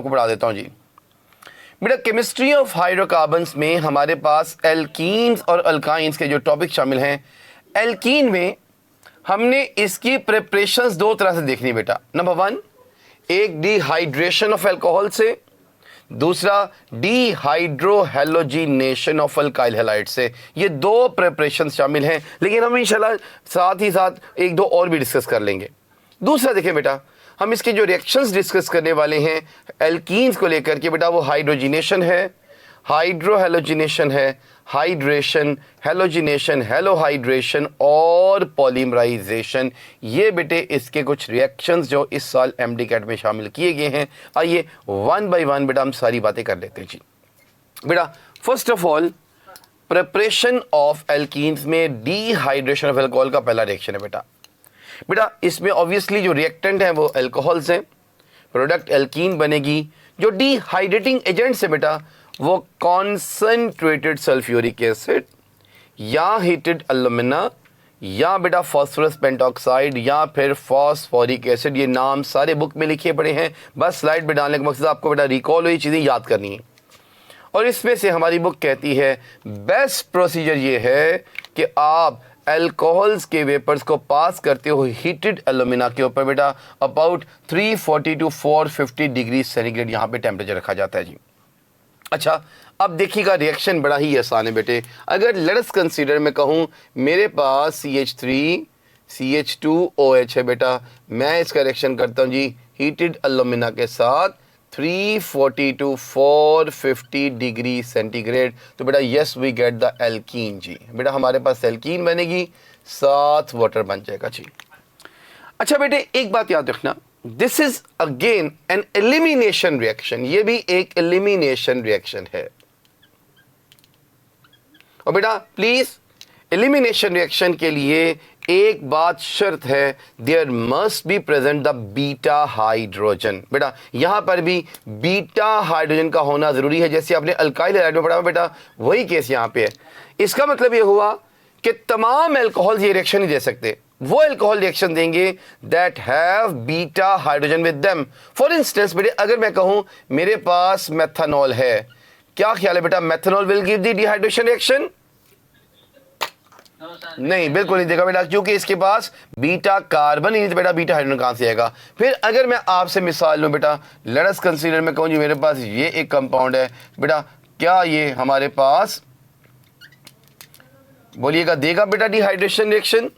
आपको पढ़ा देता हूँ जी। बेटा केमिस्ट्री ऑफ हाइड्रोकार्बन्स में हमारे पास एल्कीन्स और अल्काइंस के जो टॉपिक शामिल हैं, एल्कीन में हमने इसकी प्रिपरेशंस दो तरह से देखनी बेटा। नंबर वन, एक डिहाइड्रेशन ऑफ अल्कोहल से, दूसरा डिहाइड्रोहेलोजिनेशन ऑफ अल्काइल हैलाइड से। ये दो प्रिपरेशन शामिल हैं, लेकिन हम इंशाल्लाह साथ ही साथ एक दो और भी डिस्कस कर लेंगे। दूसरा देखें बेटा, हम इसके जो रिएक्शंस डिस्कस करने वाले हैं एल्कीन्स को लेकर के बेटा, वो हाइड्रोजिनेशन है, हाइड्रोहेलोजिनेशन है, हाइड्रेशन, हेलोजिनेशन, हेलोहाइड्रेशन और पॉलीमराइजेशन। ये बेटे इसके कुछ रिएक्शंस जो इस साल एमडी कैट में शामिल किए गए हैं। आइए वन बाय वन बेटा हम सारी बातें कर लेते हैं जी। बेटा first of all, preparation of alkenes में डिहाइड्रेशन ऑफ अल्कोहल का पहला रिएक्शन है बेटा। बेटा इसमें ऑब्वियसली जो रिएक्टेंट हैं वो अल्कोहल्स हैं, प्रोडक्ट एल्कीन बनेगी। जो डिहाइड्रेटिंग एजेंट्स है बेटा वो कॉन्सेंट्रेटेड सल्फ्यूरिक एसिड या हीटेड एल्यूमिना या बेटा फास्फोरस पेंटॉक्साइड या फिर फास्फोरिक एसिड। ये नाम सारे बुक में लिखे पड़े हैं, बस स्लाइड पे डालने का मकसद आपको बेटा रिकॉल हुई चीज़ें याद करनी है। और इसमें से हमारी बुक कहती है बेस्ट प्रोसीजर ये है कि आप अल्कोहल्स के वेपर्स को पास करते हो हीटेड एल्यूमिना के ऊपर बेटा। अबाउट 340 to 450 डिग्री सेंटीग्रेड यहाँ पे टेम्परेचर रखा जाता है जी। अच्छा, अब देखिएगा रिएक्शन बड़ा ही आसान है बेटे। अगर लेट अस कंसीडर मैं कहूँ मेरे पास CH3 CH2OH है बेटा, मैं इसका रिएक्शन करता हूँ जी हीटेड एल्यूमिना के साथ 340 to 450 डिग्री सेंटीग्रेड, तो बेटा yes we get the alkene जी। बेटा हमारे पास एल्कीन बनेगी, साथ वाटर बन जाएगा जी। अच्छा बेटे एक बात याद रखना, this is again an elimination reaction, ये भी एक एलिमिनेशन रिएक्शन है। और बेटा प्लीज एलिमिनेशन रिएक्शन के लिए एक बात शर्त है, there must be present the beta hydrogen. बेटा यहां पर भी बीटा हाइड्रोजन का होना जरूरी है, जैसे आपने अल्काइल हैलाइड में पढ़ा बेटा, वही केस यहां पे है। इसका मतलब यह हुआ कि तमाम अल्कोहल ये रिएक्शन नहीं दे सकते, वो अल्कोहल रिएक्शन देंगे that have beta hydrogen with them. For instance बेटे अगर मैं कहूं मेरे पास मेथनॉल है, क्या ख्याल है बेटा methanol will give the dehydration reaction? नहीं, बिल्कुल नहीं देगा बेटा, क्योंकि इसके पास बीटा कार्बन ही नहीं, तो बेटा बीटा हाइड्रोजन कहां से आएगा? फिर अगर मैं आपसे मिसाल लूं बेटा, लेट अस कंसीडर मैं कहूं जी मेरे पास ये एक कंपाउंड है बेटा, क्या ये हमारे पास बोलिएगा देगा बेटा डिहाइड्रेशन रिएक्शन?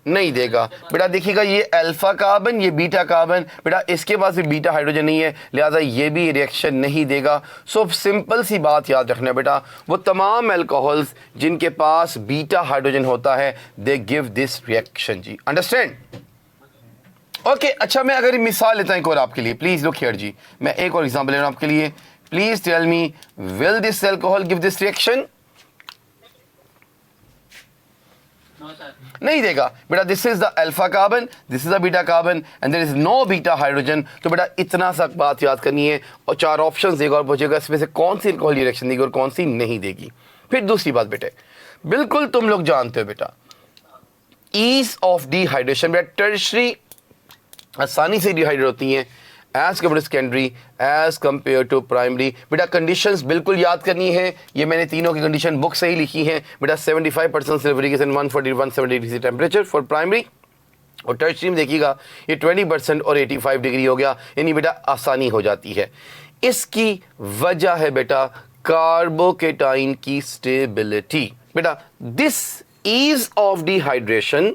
नहीं देगा बेटा। देखिएगा ये अल्फा कार्बन, ये बीटा कार्बन, बेटा इसके पास भी बीटा हाइड्रोजन नहीं है, लिहाजा ये भी रिएक्शन नहीं देगा। सो सिंपल सी बात याद रखना बेटा, वो तमाम अल्कोहल्स जिनके पास बीटा हाइड्रोजन होता है दे गिव दिस रिएक्शन जी। अंडरस्टैंड? ओके अच्छा, मैं अगर मिसाल लेता हूं एक और आपके लिए, प्लीज लुक हियर जी, मैं एक और एग्जाम्पल ले रहा हूं आपके लिए। Please tell me, will this alcohol give this reaction? नहीं देगा बेटा। This is the alpha carbon, this is the beta carbon and there is no beta hydrogen. तो बेटा इतना सा बात याद करनी है, और चार ऑप्शंस देगा और पूछेगा इसमें से कौन सी अल्कोहल रिएक्शन देगी और कौन सी नहीं देगी। फिर दूसरी बात बेटे, बिल्कुल तुम लोग जानते हो बेटा ईज ऑफ डिहाइड्रेशन, बेटा टर्शरी आसानी से डिहाइड्रेट होती हैं as compare to secondary, as compare to primary. बेटा कंडीशंस बिल्कुल याद करनी है, ये मैंने तीनों की कंडीशन बुक से ही लिखी है बेटा। 75% sulphuric 140-170 degree temperature for primary, और टर्शरी में देखिएगा ये 20% और 85 डिग्री हो गया, यानी बेटा आसानी हो जाती है। इसकी वजह है बेटा कार्बोकेटाइन की स्टेबिलिटी। बेटा this ease of dehydration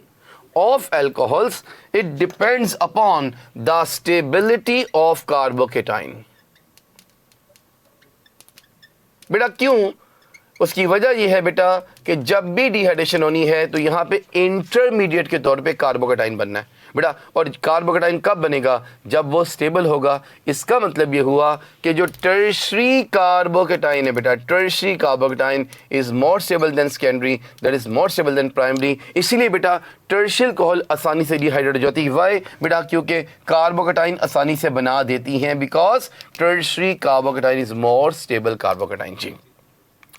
of alcohols, it depends upon the stability of carbocation। बेटा क्यों? उसकी वजह यह है बेटा कि जब भी डिहाइड्रेशन होनी है तो यहां पे इंटरमीडिएट के तौर पे कार्बोकेटाइन बनना है बेटा। और कार्बोकेटाइन कब बनेगा? जब वो स्टेबल होगा। इसका मतलब ये हुआ कि जो टर्शरी कार्बोकेटाइन है बेटा, tertiary carbocation is more stable then secondary, that is more stable then primary. इसीलिए बेटा टर्शरी अल्कोहल आसानी से डिहाइड्रेट हो जाती है। वाई बेटा? क्योंकि कार्बोकेटाइन आसानी से बना देती हैं, because tertiary carbocation is more stable carbocation जी।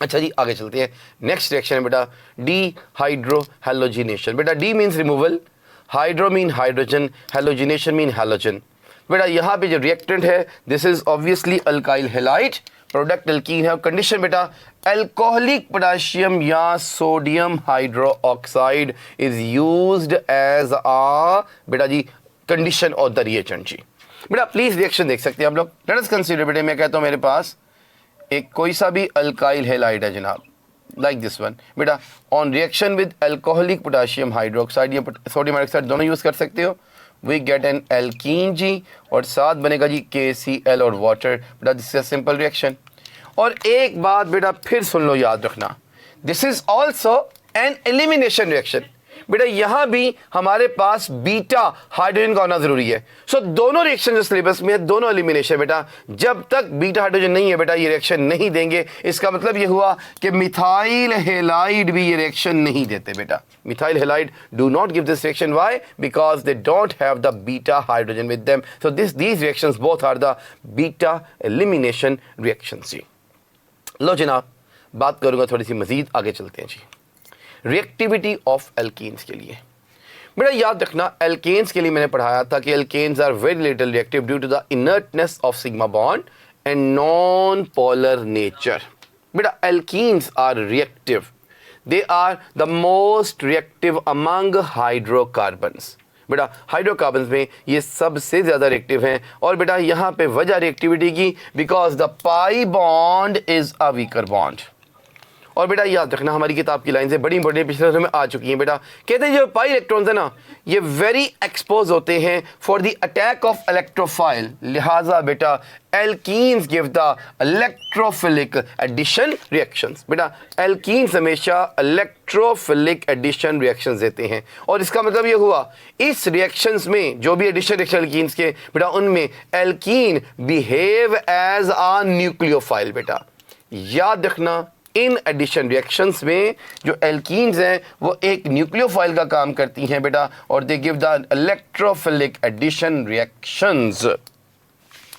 अच्छा जी आगे चलते हैं। नेक्स्ट रिएक्शन है बेटा डिहाइड्रोहेलोजिनेशन। बेटा D means removal, hydro mean hydrogen, halogenation mean halogen. बेटा यहाँ पे जो रिएक्टेंट है this is obviously alkyl halide, product alkene है, और कंडीशन बेटा अल्कोहलिक पोटेशियम या sodium hydroxide is used as a बेटा जी कंडीशन ऑफ द रिएजेंट जी। बेटा प्लीज रिएक्शन देख सकते हैं आप लोग। लेट अस कंसीडर बेटे, मैं कहता हूँ मेरे पास एक कोई सा भी अल्काइल हैलाइड है जनाब, लाइक दिस वन। बेटा on reaction with alcoholic potassium hydroxide या सोडियम हाइड्रोक्साइड दोनों यूज कर सकते हो, वी गेट एन एल्कीन जी, और साथ बनेगा जी KCl और वाटर। बेटा this is a simple reaction. और एक बात बेटा फिर सुन लो, याद रखना, this is also an elimination reaction. बेटा यहां भी हमारे पास बीटा हाइड्रोजन का होना जरूरी है। सो दोनों रिएक्शन जो सिलेबस में है दोनों एलिमिनेशन। बेटा जब तक बीटा हाइड्रोजन नहीं है बेटा ये रिएक्शन नहीं देंगे। इसका मतलब ये हुआ कि मिथाइल हैलाइड भी ये रिएक्शन नहीं देते। बेटा methyl halide do not give this reaction, why? Because they don't have the beta hydrogen with them. So these reactions both are the beta elimination reactions जी। लो जनाब बात करूंगा थोड़ी सी मजीद, आगे चलते हैं जी। रिएक्टिविटी ऑफ एल्कीन्स के लिए बेटा याद रखना, एल्केन्स के लिए मैंने पढ़ाया था कि alkanes are very little reactive due to the inertness of sigma bond and non polar nature. बेटा alkenes are reactive, they are the most reactive among hydrocarbons. बेटा हाइड्रोकार्बन्स में ये सबसे ज्यादा रिएक्टिव हैं। और बेटा यहाँ पे वजह रिएक्टिविटी की, because the pi bond is a weaker bond. और बेटा याद रखना हमारी किताब की लाइन से बड़ी इंपॉर्टेंट पिछले में आ चुकी हैं। बेटा कहते हैं जो पाई इलेक्ट्रॉन्स है ना ये वेरी एक्सपोज होते हैं for the attack of electrophile, लिहाजा बेटा alkenes give the electrophilic addition reactions. बेटा एल्कीन्स हमेशा इलेक्ट्रोफिलिक एडिशन रिएक्शंस देते हैं। और इसका मतलब ये हुआ इस रिएक्शंस में जो भी एडिशन रिएक्शन एल्कीन्स के बेटा उनमें alkene behave as a nucleophile. बेटा याद रखना इन एडिशन रिएक्शंस में जो एल्कीन्स हैं वो एक न्यूक्लियोफाइल का काम करती हैं बेटा, और they give the electrophilic addition reactions.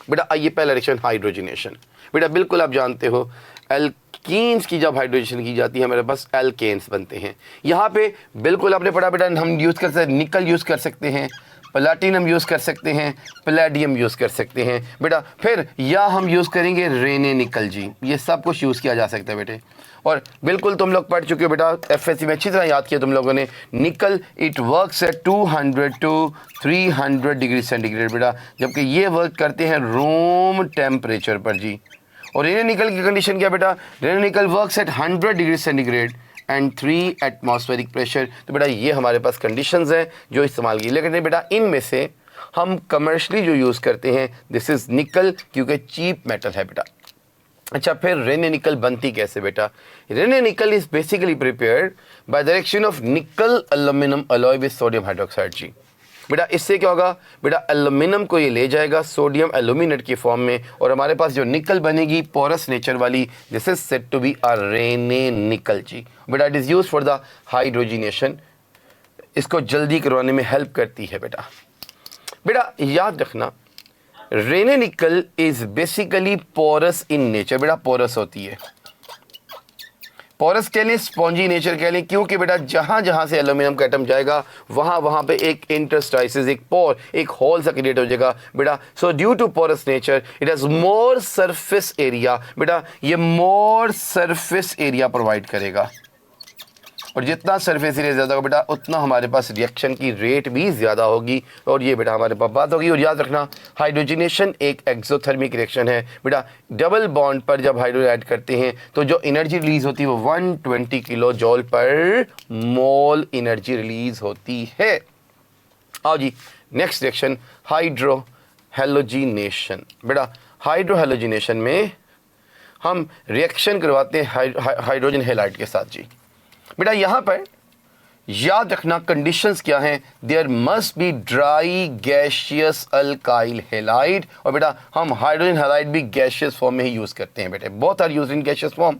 बेटा आइए पहला रिएक्शन हाइड्रोजनेशन। बेटा बिल्कुल आप जानते हो एल्कीन्स की जब हाइड्रोजनेशन की जाती है हमारे पास एल्केन्स बनते हैं। यहाँ पे बिल्कुल आपने पढ़ा बेटा हम यूज़ कर सकते निकल यूज़ कर सकते हैं, प्लैटिनम यूज़ कर सकते हैं, पैलेडियम यूज़ कर सकते हैं बेटा, फिर या हम यूज़ करेंगे रेने निकल जी। ये सब कुछ यूज़ किया जा सकता है बेटे। और बिल्कुल तुम लोग पढ़ चुके हो बेटा FSC में अच्छी तरह याद किया तुम लोगों ने, निकल it works at 200 to 300 degree centigrade बेटा, जबकि ये वर्क करते हैं रूम टेम्परेचर पर जी। और रेने निकल की कंडीशन क्या बेटा, रेने निकल works at 100 degree centigrade and 3 atmospheric pressure. तो बेटा ये हमारे पास कंडीशंस हैं जो इस्तेमाल की। लेकिन बेटा इनमें से हम कमर्शली जो यूज़ करते हैं दिस इज़ निकल, क्योंकि चीप मेटल है बेटा। अच्छा फिर रेने निकल बनती कैसे बेटा? Raney nickel is basically prepared by direction of nickel aluminium alloy with sodium hydroxide जी। बेटा इससे क्या होगा बेटा एल्यूमिनियम को ये ले जाएगा सोडियम एल्यूमिनेट की फॉर्म में, और हमारे पास जो निकल बनेगी पोरस नेचर वाली, this is said to be a Raney nickel जी। बेटा it is use for the hydrogenation, इसको जल्दी करवाने में हेल्प करती है बेटा। बेटा याद रखना Raney nickel is basically porous in nature. बेटा पोरस होती है, पोरस कह लें, स्पॉन्जी नेचर कह लें, क्योंकि बेटा जहाँ जहाँ से एल्यूमिनियम का एटम जाएगा वहाँ वहाँ पे एक इंटरस्टाइसिस, एक पोर, एक होल सा क्रिएट हो जाएगा बेटा। So due to porous nature it has more surface area. बेटा ये मोर सरफेस एरिया प्रोवाइड करेगा, और जितना सरफेस एरिया ज़्यादा होगा बेटा उतना हमारे पास रिएक्शन की रेट भी ज़्यादा होगी, और ये बेटा हमारे पास बात होगी। और याद रखना हाइड्रोजनेशन एक एक्सोथर्मिक रिएक्शन है बेटा। डबल बॉन्ड पर जब हाइड्रोजन ऐड करते हैं तो जो एनर्जी रिलीज होती है वो 120 किलो जॉल पर मोल एनर्जी रिलीज होती है। आओ जी नेक्स्ट रिएक्शन हाइड्रो हैलोजिनेशन। बेटा हाइड्रो हैलोजिनेशन में हम रिएक्शन करवाते हैं हाइड्रोजन हैलाइड के साथ जी। बेटा यहाँ पर याद रखना कंडीशंस क्या हैं, there must be dry gaseous alkyl halide. और बेटा हम हाइड्रोजन हैलाइड भी गैशियस फॉर्म में ही यूज़ करते हैं बेटे, both are used in gaseous form.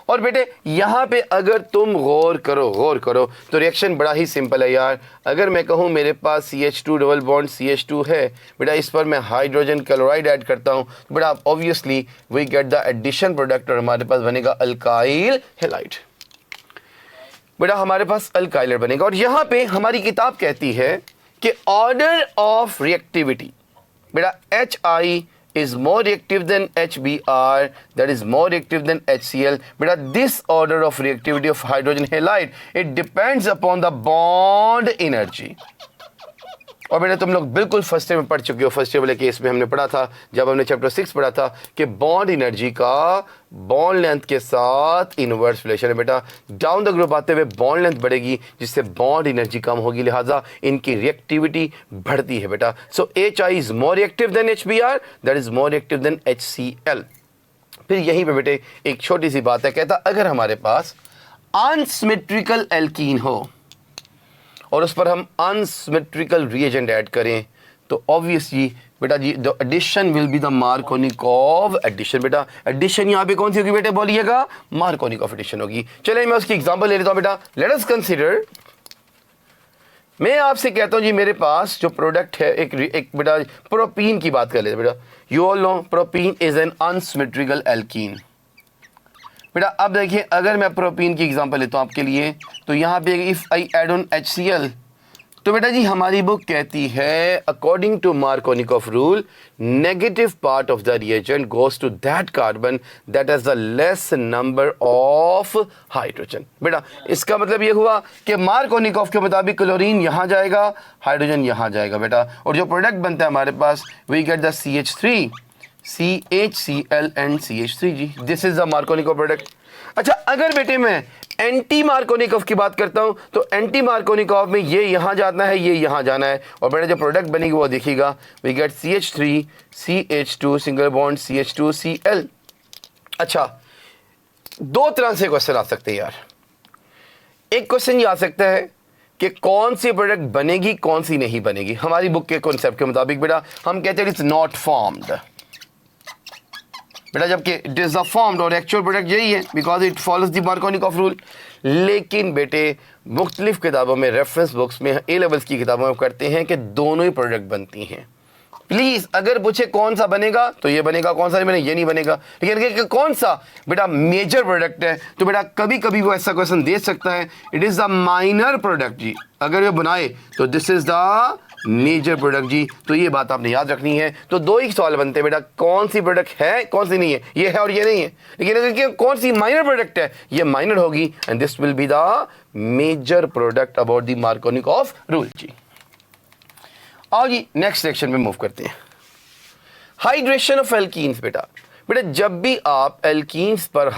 और बेटे यहाँ पे अगर तुम गौर करो तो रिएक्शन बड़ा ही सिंपल है यार। अगर मैं कहूँ मेरे पास CH2 डबल बॉन्ड CH2 है बेटा, इस पर मैं हाइड्रोजन क्लोराइड ऐड करता हूँ तो बेटा obviously we get the addition product, और हमारे पास बनेगा अल्काइल हैलाइड। बेटा हमारे पास अल्काइल बनेगा। और यहाँ पे हमारी किताब कहती है कि ऑर्डर ऑफ रिएक्टिविटी बेटा HI is more reactive than HBr, that is more reactive than HCl. बेटा this order of reactivity of hydrogen halide, it depends upon the bond energy. और बेटा तुम लोग बिल्कुल फर्स्ट ईयर में पढ़ चुके हो, फर्स्ट ईयर वाले केस में हमने पढ़ा था जब हमने चैप्टर 6 पढ़ा था कि बॉन्ड एनर्जी का बॉन्ड लेंथ के साथ इनवर्स रिलेशन है। बेटा डाउन द ग्रुप आते हुए बॉन्ड लेंथ बढ़ेगी जिससे बॉन्ड एनर्जी कम होगी, लिहाजा इनकी रिएक्टिविटी बढ़ती है बेटा। सो HI is more reactive than HBr, that is more reactive than HCl। फिर यहीं पे बेटे एक छोटी सी बात है, कहता अगर हमारे पास अनसिमेट्रिकल एल्कीन हो और उस पर हम अनसिमेट्रिकल रिएजेंट ऐड करें तो ऑब्वियसली बेटा जी the addition will be the Markovnikov addition. बेटा एडिशन यहाँ पे कौन सी होगी बेटे बोलिएगा, मार्कोनिकॉव एडिशन होगी। चलिए मैं उसकी एग्जांपल ले लेता हूँ बेटा। लेट अस कंसीडर, मैं आपसे कहता हूँ जी मेरे पास जो प्रोडक्ट है एक बेटा प्रोपीन की बात कर लेते बेटा। You all know propene is an unsymmetrical alkene. बेटा अब देखिए अगर मैं प्रोपीन की एग्जांपल लेता हूँ आपके लिए तो यहाँ पे if I add on HCl तो बेटा जी हमारी बुक कहती है according to Markovnikov rule negative part of the reagent goes to that carbon that has the less number of hydrogen. बेटा इसका मतलब ये हुआ कि मार्कोनिकॉफ के मुताबिक क्लोरीन यहाँ जाएगा, हाइड्रोजन यहाँ जाएगा बेटा, और जो प्रोडक्ट बनता है हमारे पास we get the CH3 CHCl and CH3 जी, this is the Markovnikov product. अच्छा अगर बेटे मैं एंटी मार्कोनिकॉफ की बात करता हूं तो एंटी मार्कोनिकॉफ में ये यहां जाना है, ये यहां जाना है, और बेटा जो प्रोडक्ट बनेगी वो देखिएगा we get CH3 CH2 single bond CH2 Cl। अच्छा दो तरह से क्वेश्चन आ सकते हैं यार। एक क्वेश्चन ये आ सकता है कि कौन सी प्रोडक्ट बनेगी कौन सी नहीं बनेगी। हमारी बुक के कॉन्सेप्ट के मुताबिक बेटा हम कहते हैं इट्स नॉट फॉर्म्ड बेटा, जबकि इट इज द फॉर्म्ड और एक्चुअल प्रोडक्ट यही है because it follows the Markovnikov rule. लेकिन बेटे मुख्तलिफ किताबों में रेफरेंस बुक्स में ए लेवल्स की किताबों में करते हैं कि दोनों ही प्रोडक्ट बनती हैं। प्लीज अगर पूछे कौन सा बनेगा तो ये बनेगा, कौन सा नहीं बनेगा ये नहीं बनेगा। लेकिन कौन सा बेटा मेजर प्रोडक्ट है तो बेटा कभी कभी वो ऐसा क्वेश्चन दे सकता है it is the minor product जी, अगर ये बनाए तो this is the major product जी। तो ये बात आपने याद रखनी है। तो दो ही सवाल बनते हैं बेटा, कौन सी प्रोडक्ट है कौन सी नहीं है, ये है और ये नहीं है। लेकिन अगर कौन सी माइनर प्रोडक्ट है ये माइनर होगी and this will be the major product about the Markovnikov rule जी। आओ जी नेक्स्ट सेक्शन में मूव करते हैं, हाइड्रेशन ऑफ एल्कीन्स। बेटा जब भी आप एल्कीन्स पर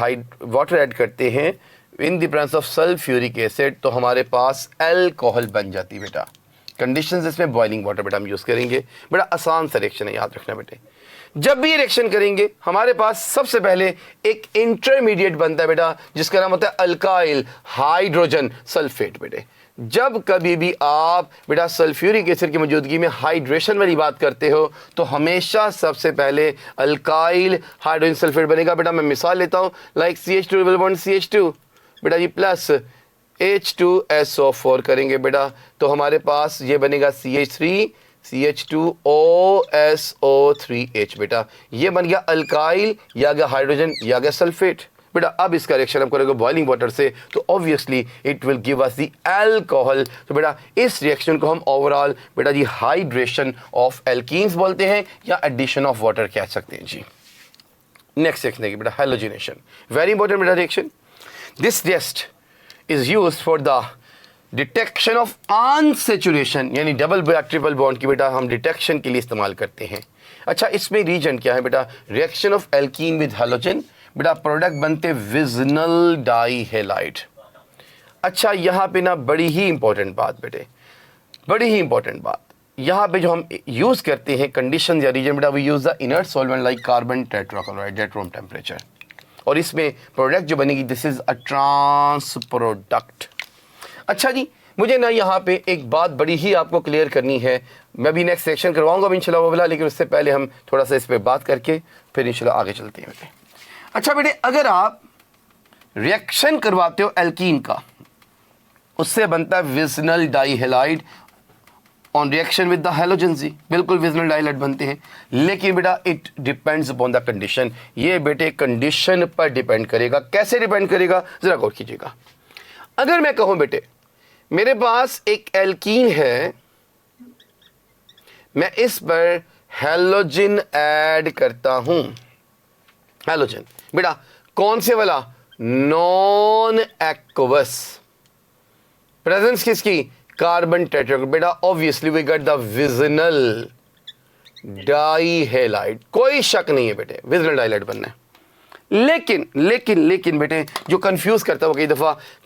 वाटर ऐड करते हैं इन the presence of sulphuric acid तो हमारे पास अल्कोहल बन जाती है बेटा। कंडीशंस इसमें बॉइलिंग वाटर बेटा हम यूज करेंगे। बेटा आसान सा रिएक्शन है, याद रखना बेटे। जब भी रिएक्शन करेंगे हमारे पास सबसे पहले एक इंटरमीडिएट बनता है बेटा जिसका नाम होता है अल्काइल हाइड्रोजन सल्फेट। बेटे जब कभी भी आप बेटा सल्फ्यूरिक एसिड की मौजूदगी में हाइड्रेशन वाली बात करते हो तो हमेशा सबसे पहले अल्काइल हाइड्रोजन सल्फेट बनेगा। बेटा मैं मिसाल लेता हूँ like CH2 double bond CH2 बेटा जी प्लस H2SO4 करेंगे बेटा तो हमारे पास ये बनेगा CH3 CH2OSO3H। बेटा ये बन गया अल्काइल या गया हाइड्रोजन या गया सल्फेट। बेटा अब इसका रिएक्शन हम करेंगे बॉइलिंग वाटर से तो obviously it will give us the alcohol. तो बेटा इस रिएक्शन को हम ओवरऑल बेटा जी हाइड्रेशन ऑफ एल्कीन्स बोलते हैं या एडिशन ऑफ वाटर कह सकते हैं जी। नेक्स्ट सेक्शन है बेटा हैलोजिनेशन, वेरी इंपॉर्टेंट बेटा reaction. This test is used for the detection of unsaturation यानी डबल या ट्रिपल बॉन्ड की बेटा हम डिटेक्शन के लिए इस्तेमाल करते हैं। अच्छा इसमें रीजेंट क्या है बेटा, reaction of alkene with halogen. बेटा प्रोडक्ट बनते विजनल डाई हैलाइड। अच्छा यहाँ पे ना बड़ी ही इंपॉर्टेंट बात बेटे, बड़ी ही इंपॉर्टेंट बात, यहाँ पे जो हम यूज करते हैं कंडीशन या रीजन बेटा we use the inert solvent like carbon tetrachloride at room temperature. और इसमें प्रोडक्ट जो बनेगी this is a trans product. अच्छा जी मुझे ना यहाँ पे एक बात बड़ी ही आपको क्लियर करनी है, मैं भी नेक्स्ट सेक्शन करवाऊंगा इंशाल्लाह वो वाला, लेकिन उससे पहले हम थोड़ा सा इस पे बात करके फिर इंशाल्लाह आगे चलते हैं बेटे। अच्छा बेटे अगर आप रिएक्शन करवाते हो एल्कीन का उससे बनता है vicinal dihalide on reaction with the halogen जी, बिल्कुल विजनल डाइहैलाइड बनते हैं। लेकिन बेटा it depends upon the condition, ये बेटे कंडीशन पर डिपेंड करेगा। कैसे डिपेंड करेगा जरा गौर कीजिएगा। अगर मैं कहूं बेटे मेरे पास एक एल्कीन है, मैं इस पर हैलोजन ऐड करता हूं, हैलोजन बेटा कौन से वाला, नॉन एक्वस, प्रेजेंस किसकी, कार्बन टेट्राक्लोराइड, बेटा obviously we get the vicinal dihalide, कोई शक नहीं है बेटे विजनल डाइहेलाइड बनना है। लेकिन लेकिन लेकिन बेटे जो कंफ्यूज करता है वो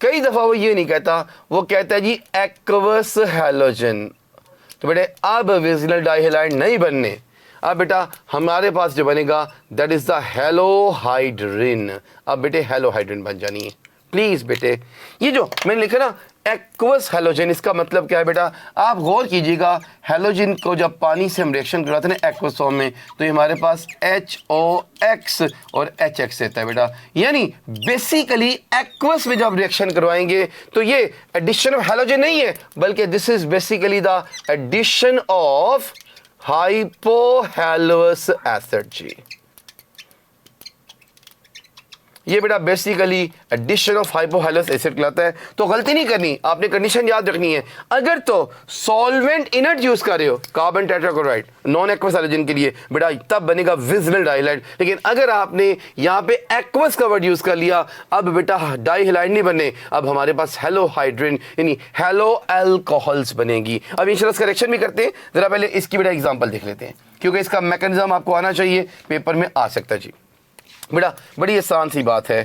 कई दफा वो ये नहीं कहता, वो कहता है जी एक्वस हैलोजन। तो बेटे अब विजनल डाइहेलाइड नहीं बनने, अब बेटा हमारे पास जो बनेगा दैट इज द हेलोहाइड्रिन। अब बेटे हेलोहाइड्रिन बन जानी है प्लीज बेटे। ये जो मैंने लिखा ना एक्वस हैलोजन, इसका मतलब क्या है बेटा, आप गौर कीजिएगा, हैलोजन को जब पानी से हम रिएक्शन करवाते हैं एक्वस फॉर्म में, तो ये हमारे पास HOX और HX रहता है बेटा। यानी बेसिकली एक्वस में जब रिएक्शन करवाएंगे तो ये एडिशन ऑफ हैलोजन नहीं है, बल्कि this is basically the addition of hypohalous acid जी। ये बेटा basically addition of hypohalous acid कहलाता है। तो गलती नहीं करनी, आपने कंडीशन याद रखनी है। अगर तो सॉल्वेंट इनर्ट यूज कर रहे हो, carbon tetrachloride non aqueous halogen के लिए, बेटा तब बनेगा विजनल डाइहाइलाइड। लेकिन अगर आपने यहाँ पे एक्वस का वर्ड यूज कर लिया, अब बेटा डाइहाइलाइड नहीं बने, अब हमारे पास हेलोहाइड्रिन यानी हेलो अल्कोहल्स बनेगी। अब इंशाल्लाह करेक्शन भी करते हैं, जरा पहले इसकी बेटा एग्जाम्पल देख लेते हैं, क्योंकि इसका मैकेनिज्म आपको आना चाहिए, पेपर में आ सकता है जी। बेटा बड़ी आसान सी बात है,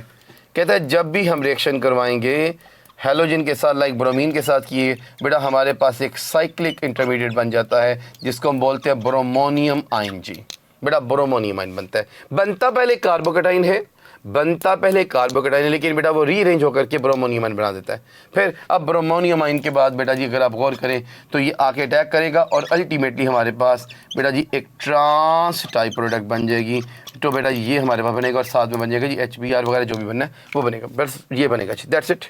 कहता है जब भी हम रिएक्शन करवाएंगे हैलोजन के साथ, लाइक ब्रोमीन के साथ किए, बेटा हमारे पास एक साइक्लिक इंटरमीडिएट बन जाता है जिसको हम बोलते हैं ब्रोमोनियम आयन जी। बेटा ब्रोमोनियम आयन बनता है, बनता पहले कार्बोकेटाइन है, बनता पहले कार्बोकेटाइन है, लेकिन बेटा वो रीअरेंज होकर के ब्रोमोनियम आयन बना देता है। फिर अब ब्रोमोनियम आयन के बाद बेटा जी अगर आप गौर करें तो ये आके अटैक करेगा और अल्टीमेटली हमारे पास बेटा जी एक ट्रांस टाइप प्रोडक्ट बन जाएगी। तो बेटा ये हमारे पास बनेगा और साथ में बन जाएगा जी HBr वगैरह जो भी बनना है वो बनेगा, बस ये बनेगा जी, दैट्स इट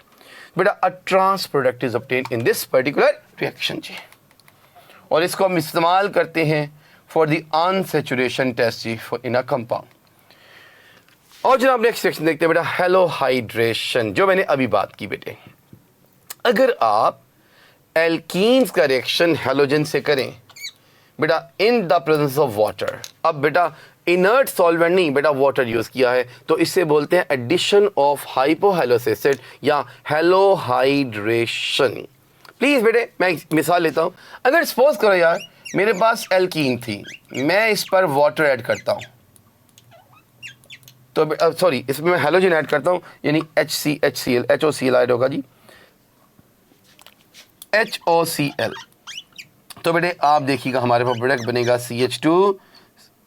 बेटा। A trans product is obtain in this particular reaction जी, और इसको हम इस्तेमाल करते हैं फॉर द अनसैचुरेशन टेस्ट जी फॉर इन अ कंपाउंड। और जनाब नेक्स्ट सेक्शन देखते हैं बेटा, हेलोहाइड्रेशन, जो मैंने अभी बात की बेटे। अगर आप एल्कीन्स का रिएक्शन हैलोजन से करें बेटा इन द प्रेजेंस ऑफ वाटर, अब बेटा इनर्ट सॉल्वेंट नहीं बेटा वाटर यूज किया है, तो इससे बोलते हैं एडिशन ऑफ हाइपोहैलोस एसिड या हेलोहाइड्रेशन। प्लीज बेटे मैं मिसाल लेता हूं, अगर सपोज करो यार मेरे पास एल्कीन थी, मैं इस पर वाटर ऐड करता हूं, तो सॉरी इसमें मैं हैलोजन ऐड करता हूं, यानी HOCl ऐड होगा जी, HOCl। तो बेटे आप देखिएगा हमारे पास प्रोडक्ट बनेगा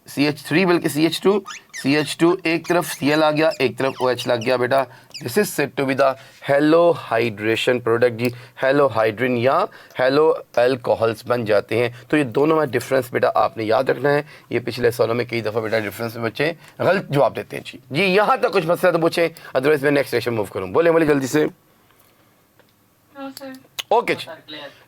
CH3 बल्कि CH2 एक तरफ Cl आ गया, एक तरफ OH लग गया बेटा। This is said to be the halohydration product जी, हेलोहाइड्रिन या हेलो अल्कोहल्स बन जाते हैं। तो ये दोनों में डिफरेंस बेटा आपने याद रखना है। ये पिछले सालों में कई दफ़ा बेटा डिफरेंस में बच्चे गलत जवाब देते हैं जी। यहाँ तक कुछ मसला तो पूछें, अदरवाइज मैं नेक्स्ट सेक्शन मूव करूँ। बोले जल्दी से। ओके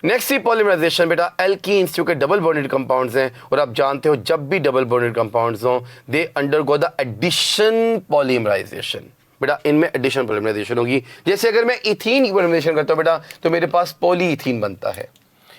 नेक्स्ट ही पॉलीमराइजेशन बेटा, एल्कीन्स क्योंकि डबल बॉन्डेड कंपाउंड्स हैं, और आप जानते हो जब भी डबल बॉन्डेड कंपाउंड्स हों they undergo the addition polymerization. बेटा इनमें एडिशन पॉलीमराइजेशन होगी। जैसे अगर मैं इथीन की पॉलीमराइजेशन करता हूं बेटा तो मेरे पास पॉलीइथीन बनता है।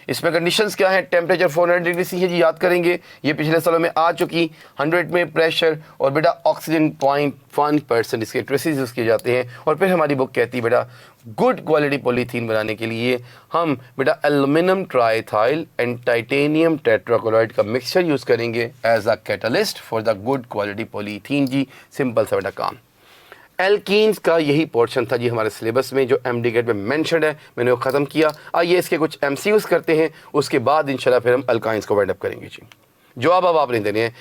इसमें कंडीशंस क्या है, टेम्परेचर 400 डिग्री सी है जी, याद करेंगे ये पिछले सालों में आ चुकी। 100 में प्रेशर और बेटा ऑक्सीजन 0.1% इसके ट्रेसेस यूज़ किए जाते हैं। और फिर हमारी बुक कहती है बेटा गुड क्वालिटी पॉलीथीन बनाने के लिए हम बेटा aluminium triethyl and titanium tetrachloride का मिक्सचर यूज़ करेंगे as a catalyst for the good quality polythene जी। सिंपल सा बेटा काम। एल्कीन्स का यही पोर्शन था जी हमारे सिलेबस में जो MD-GAT में मेंशन्ड है, मैंने वो ख़त्म किया। आइए इसके कुछ MCQs करते हैं, उसके बाद इंशाल्लाह फिर हम अल्काइंस को वाइंड अप करेंगे जी। जवाब अब आप नहीं देने हैं।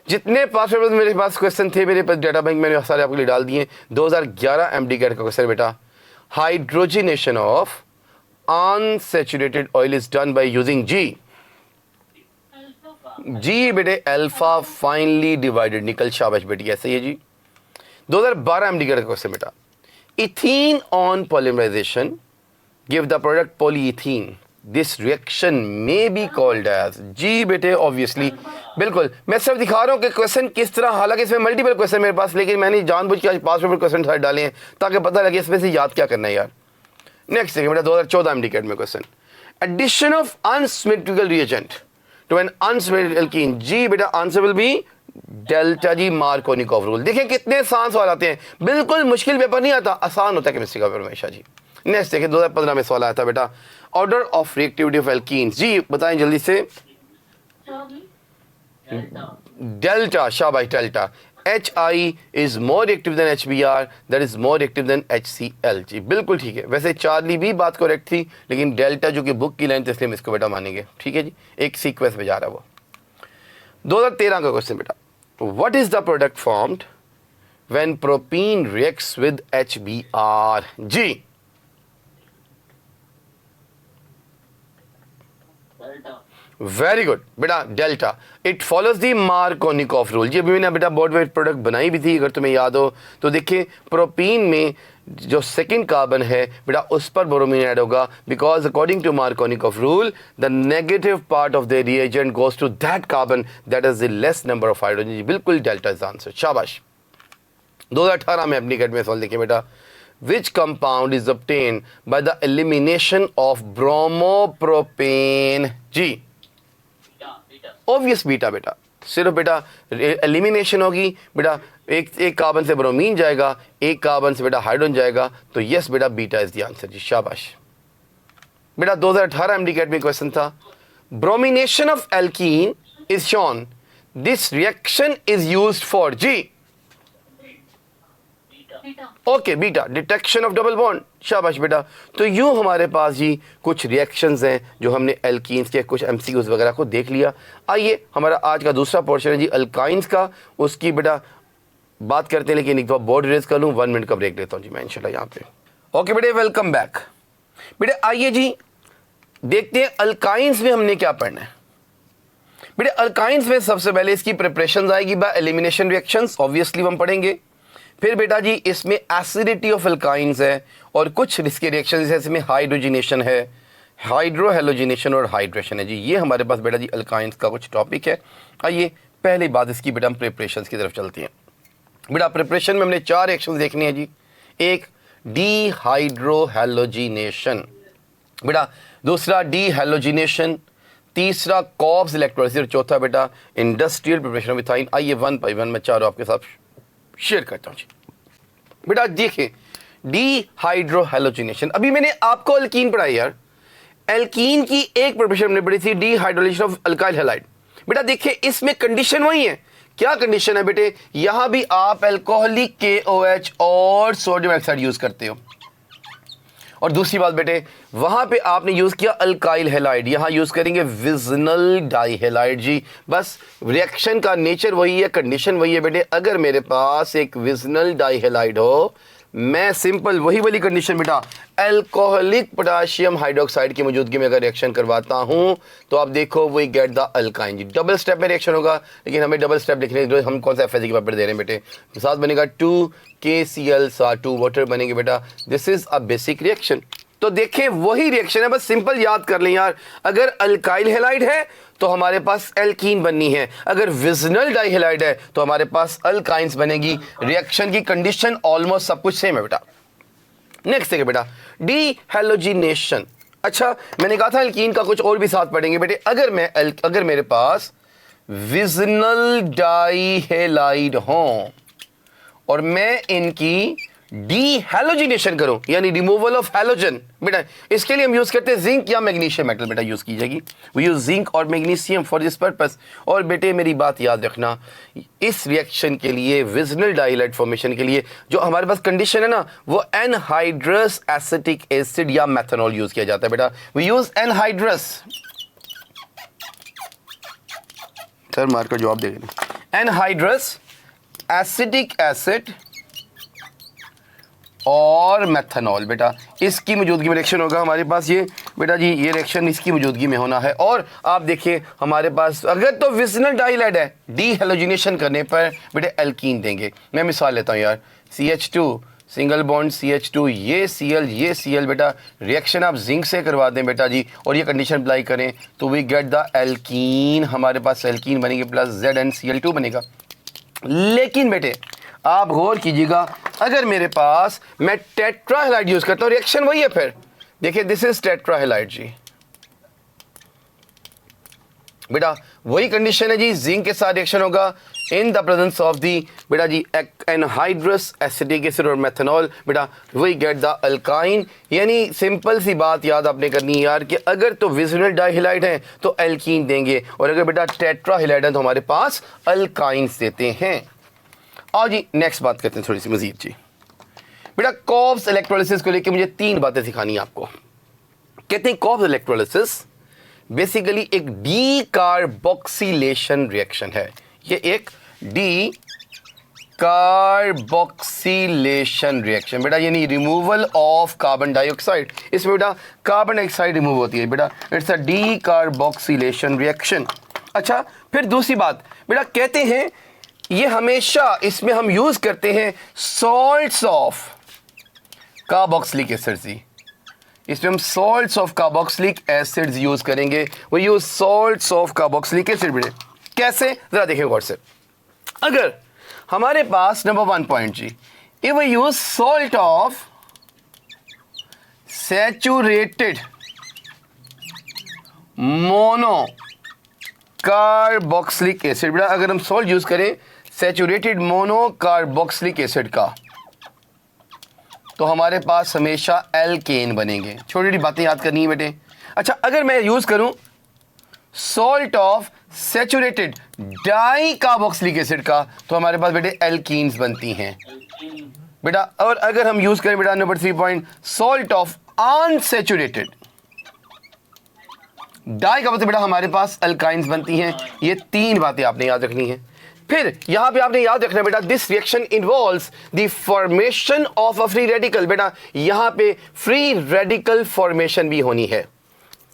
जितने पास पेपर मेरे पास क्वेश्चन थे मेरे पास डाटा बैंक मैंने सारे आपके लिए डाल दिए। 2011 MD-GAT का क्वेश्चन बेटा, hydrogenation of unsaturated oil is done by using जी बेटे अल्फा फाइनली डिवाइडेड निकल। शाबाश बेटी, ऐसे ही है जी। 2012 MD-GAT का क्वेश्चन बेटा, ethene on polymerization give the product polyethene, this reaction में बी कॉल्ड एज जी बेटे ऑब्वियसली बिल्कुल। मैं सिर्फ दिखा रहा हूँ कि क्वेश्चन किस तरह, हालांकि इसमें मल्टीपल क्वेश्चन मेरे पास, लेकिन मैंने जानबूझ के आज 5 पेपर क्वेश्चन सारे डाले हैं ताकि पता लगे इसमें से याद क्या करना है यार। नेक्स्ट देखिए बेटा 2014 MD-GAT में question, addition of unsymmetrical reagent to an unstable alkene? जी बेटा आंसर विल बी डेल्टा जी, मार्कोनिकॉफ रूल। देखिए कितने आसान सवाल आते हैं, बिल्कुल मुश्किल पेपर नहीं आता, आसान होता है केमिस्ट्री का पेपर हमेशा जी। नेक्स्ट देखिए 2015 में सवाल आया था बेटा, order of reactivity of alkenes. जी बताएं जल्दी से। डेल्टा, शाबाश delta. HI is more reactive than HBr, that is more reactive than HCl। जी बिल्कुल ठीक है। वैसे चार्ली भी बात करेक्ट थी, लेकिन डेल्टा जो कि बुक की लाइन थी इसलिए हम इसको बेटा मानेंगे, ठीक है जी, एक सीक्वेंस में जा रहा है वो। 2013 का क्वेश्चन बेटा, what is the product formed when propene reacts with HBr? जी वेरी गुड बेटा, delta. It follows the Markovnikov rule. जी अभी मैंने बेटा बोर्ड वेट प्रोडक्ट बनाई भी थी, अगर तुम्हें याद हो तो। देखिए प्रोपीन में जो सेकंड कार्बन है बेटा उस पर ब्रोमीन ऐड होगा, because according to Markovnikov rule the negative part of the reagent goes to that carbon that is the less number of hydrogen. जी बिल्कुल डेल्टा इज आंसर, शाबाश। 2018 में अपनी गेट में सवाल देखिए बेटा, which compound is obtained by the elimination of bromopropane? जी ऑब्वियस बीटा बेटा, सिर्फ बेटा एलिमिनेशन होगी बेटा, एक कार्बन से ब्रोमीन जाएगा, एक कार्बन से बेटा हाइड्रोजन जाएगा, तो यस बेटा बीटा इज द आंसर जी, शाबाश बेटा। 2018 एमडी कैट में क्वेश्चन था, bromination of alkene is shown, this reaction is used for? जी okay beta, detection of double bond, शाबाश बेटा। तो यूं हमारे पास जी कुछ रिएक्शंस हैं जो हमने एल्कीन्स के कुछ एमसीक्यूज वगैरह को देख लिया। आइए हमारा आज का दूसरा पोर्शन है जी अल्काइंस का, उसकी बेटा बात करते हैं, लेकिन एक बार बोर्ड रेज कर लूँ, 1 मिनट का ब्रेक लेता हूँ जी मैं इंशाल्लाह यहाँ पे। ओके बेटे वेलकम बैक। बेटे आइए जी देखते हैं अल्काइंस में हमने क्या पढ़ना है। बेटे अल्काइंस में सबसे पहले इसकी प्रिपरेशन आएगी बाय एलिमिनेशन रिएक्शंस, ऑब्वियसली हम पढ़ेंगे। फिर बेटा जी इसमें एसिडिटी ऑफ एल्काइंस है और कुछ इसके रिएक्शन है, इसमें हाइड्रोजिनेशन है, हाइड्रोहेलोजिनेशन और हाइड्रेशन है जी। ये हमारे पास बेटा जी अल्काइंस का कुछ टॉपिक है। आइए पहली बात इसकी बेटा हम प्रिपरेशन की तरफ चलते हैं। बेटा प्रिपरेशन में हमने 4 रिएक्शन देखने हैं जी। एक डीहाइड्रोहेलोजिनेशन बेटा, दूसरा डीहेलोजिनेशन, तीसरा कॉब्स इलेक्ट्रोलिसिस और चौथा बेटा इंडस्ट्रियल प्रिपरेशन ऑफ इथाइन। आइए 1 बाय 1 मैं चारों आपके साथ शेयर करता हूं जी। बेटा देखिए डीहाइड्रोहेलोजिनेशन, अभी मैंने आपको एल्कीन पढ़ाई यार, एल्कीन की एक प्रिपरेशन हमने पढ़ी थी डीहाइड्रोलिनेशन ऑफ अल्काइल हैलाइड। बेटा देखिए इसमें कंडीशन वही है। क्या कंडीशन है बेटे, यहां भी आप अल्कोहलिक KOH और सोडियम ऑक्साइड यूज करते हो, और दूसरी बात बेटे वहां पे आपने यूज किया अल्काइल हैलाइड, यहां यूज करेंगे विजनल डाइहैलाइड जी। बस रिएक्शन का नेचर वही है, कंडीशन वही है बेटे। अगर मेरे पास एक विजनल डाइहैलाइड हो, मैं सिंपल वही वाली कंडीशन बेटा अल्कोहलिक पोटेशियम हाइड्रोक्साइड की मौजूदगी में अगर रिएक्शन करवाता हूं तो आप देखो वी गेट द अल्काइन जी। डबल स्टेप में रिएक्शन होगा, लेकिन हमें डबल स्टेप लिखने के लिए हम कौन सा FSC की पेपर दे रहे हैं बेटे, साथ बनेगा 2KCl2 वाटर बनेंगे बेटा। This is a basic reaction. तो देखें वही रिएक्शन है, बस सिंपल याद कर लें यार, अगर अल्काइल हैलाइड है तो हमारे पास एल्कीन बननी है, अगर विजनल डाइहैलाइड है तो हमारे पास अल्काइंस बनेगी। रिएक्शन की कंडीशन ऑलमोस्ट सब कुछ सेम है बेटा। नेक्स्ट देखिए बेटा डीहेलोजिनेशन। अच्छा मैंने कहा था एल्कीन का कुछ और भी साथ पढ़ेंगे बेटे। अगर मेरे पास विजनल डाइहैलाइड हो और मैं इनकी डीहेलोजिनेशन करूं, यानी रिमूवल ऑफ हैलोजन, बेटा इसके लिए हम यूज करते हैं जिंक या मैग्नीशियम मेटल बेटा यूज की जाएगी। वी यूज जिंक और मैग्नीशियम फॉर दिस पर्पस। और बेटे मेरी बात याद रखना, इस रिएक्शन के लिए विजनल डाइहैलाइड फॉर्मेशन के लिए जो हमारे पास कंडीशन है ना, वो एनहाइड्रस एसिटिक एसिड या मेथनॉल यूज किया जाता है बेटा। We use anhydrous, sir marker जवाब देगा, एनहाइड्रस एसिटिक एसिड और मेथनॉल बेटा, इसकी मौजूदगी में रिएक्शन होगा हमारे पास। ये बेटा जी ये रिएक्शन इसकी मौजूदगी में होना है। और आप देखिए हमारे पास अगर तो विजनल डाइहैलाइड है, डीहेलोजिनेशन करने पर बेटे एल्कीन देंगे। मैं मिसाल लेता हूँ यार, CH2 सिंगल बॉन्ड CH2, ये Cl बेटा, रिएक्शन आप जिंक से करवा दें बेटा जी और ये कंडीशन अप्लाई करें तो वी गेट द एल्कीन। हमारे पास एल्कीन बनेगी प्लस ZnCl2 बनेगा। लेकिन बेटे आप गौर कीजिएगा, अगर मेरे पास मैं टेट्राहैलाइड यूज करता हूं, रिएक्शन वही है फिर। देखिए दिस इज टेट्राहैलाइड जी, बेटा वही कंडीशन है जी, जिंक के साथ रिएक्शन होगा इन द प्रेजेंस ऑफ दी बेटा जी एनहाइड्रस एसिटिक एसिड और मेथनॉल, बेटा वी गेट द अल्काइन। यानी सिंपल सी बात याद आपने करनी है यार कि अगर तो विजिनल डाइहाइलाइड है तो एल्कीन देंगे, और अगर बेटा टेट्राहाइलाइड है तो हमारे पास अल्काइंस देते हैं। और जी नेक्स्ट बात करते हैं थोड़ी सी मजीद जी। बेटा कॉब्स इलेक्ट्रोलिसिस को लेकर मुझे 3 बातें सिखानी है आपको। कहते हैं कॉब्स इलेक्ट्रोलिसिस बेसिकली एक डीकार्बोक्सिलेशन रिएक्शन है। ये एक डीकार्बोक्सिलेशन रिएक्शन बेटा, यानी रिमूवल ऑफ कार्बन डाइऑक्साइड। इसमें बेटा कार्बन डाइऑक्साइड रिमूव होती है बेटा, इट्स अ डीकार्बोक्सिलेशन रिएक्शन। अच्छा फिर दूसरी बात बेटा, कहते हैं ये हमेशा इसमें हम यूज करते हैं सॉल्ट्स ऑफ कार्बोक्सिलिक एसिड जी। इसमें हम salts of carboxylic acids use करेंगे। वो use salts of carboxylic acid बेटे कैसे, जरा देखिए गौर से। अगर हमारे पास नंबर 1 पॉइंट जी, if we use salt of saturated mono carboxylic acid बेटा, अगर हम सॉल्ट यूज करें सैचुरेटेड मोनो कार्बोक्सिलिक एसिड का तो हमारे पास हमेशा एल्केन बनेंगे। छोटी छोटी बातें याद करनी है बेटे। अच्छा अगर मैं यूज करूं salt of saturated di carboxylic acid का तो हमारे पास बेटे एल्कीन्स बनती हैं बेटा। और अगर हम यूज करें बेटा number 3 point salt of unsaturated dye का मतलब बेटा हमारे पास अल्काइंस बनती हैं। ये 3 बातें आपने याद रखनी है। फिर यहां पे आपने याद रखना बेटा this reaction involves the formation of a free radical. बेटा यहां पे फ्री रेडिकल फॉर्मेशन भी होनी है।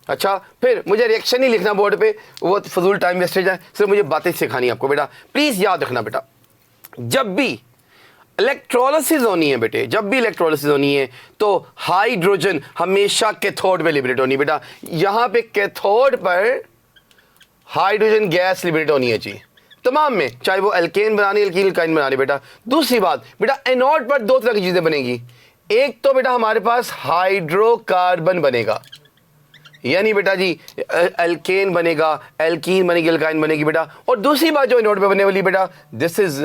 अच्छा फिर मुझे रिएक्शन ही लिखना बोर्ड पे, वो फजूल टाइम वेस्टेज है, सिर्फ मुझे बातें सिखानी है आपको बेटा। प्लीज याद रखना बेटा, जब भी इलेक्ट्रोलिसिस होनी है बेटे, जब भी इलेक्ट्रोलिसिस होनी है तो हाइड्रोजन हमेशा कैथोड पे लिबरेट होनी है बेटा। यहां पे कैथोड पर हाइड्रोजन गैस लिबरेट होनी है जी तमाम में, चाहे वो एल्केन बनानी एल्कीन एल्काइन बनानी बेटा। दूसरी बात बेटा एनोड पर 2 तरह की चीजें बनेंगी। एक तो बेटा हमारे पास हाइड्रोकार्बन बनेगा, यानी बेटा जी एल्केन बनेगा, एल्कीन बनेगी, एल्काइन बनेगी बेटा। और दूसरी बात जो एनोड पे बनने वाली बेटा, दिस इज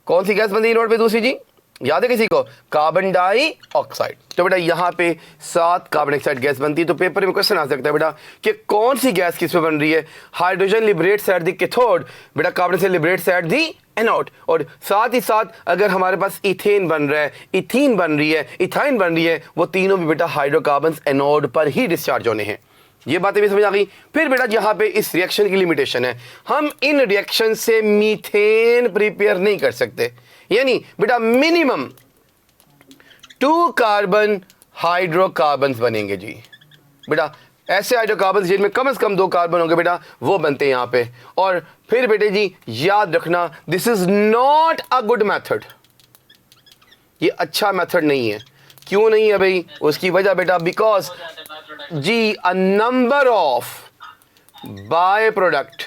कौन सी गैस बनती है एनोड पे दूसरी जी, याद है किसी को, कार्बन डाइऑक्साइड। तो बेटा यहाँ पे 7 कार्बन डाइऑक्साइड गैस बनती है। तो पेपर में क्वेश्चन आ सकता है बेटा कि कौन सी गैस किस पे बन रही है। Hydrogen liberates at the cathode बेटा, कार्बन से लिबरेट्स एट द एनोड। और साथ ही साथ अगर हमारे पास इथेन बन रहा है, इथीन बन रही है, इथाइन बन रही है, वो तीनों भी बेटा हाइड्रोकार्बन एनोड पर ही डिस्चार्ज होने हैं। ये बातें भी समझ आ गई। फिर बेटा यहाँ पे इस रिएक्शन की लिमिटेशन है, हम इन रिएक्शन से मीथेन प्रिपेयर नहीं कर सकते। यानी बेटा मिनिमम 2 कार्बन हाइड्रोकार्बन्स बनेंगे जी बेटा। ऐसे हाइड्रोकार्बन्स जिनमें कम से कम 2 कार्बन होंगे बेटा, वो बनते हैं यहाँ पे। और फिर बेटे जी याद रखना this is not a good method, ये अच्छा मेथड नहीं है। क्यों नहीं है भाई, उसकी वजह बेटा बिकॉज जी a number of by product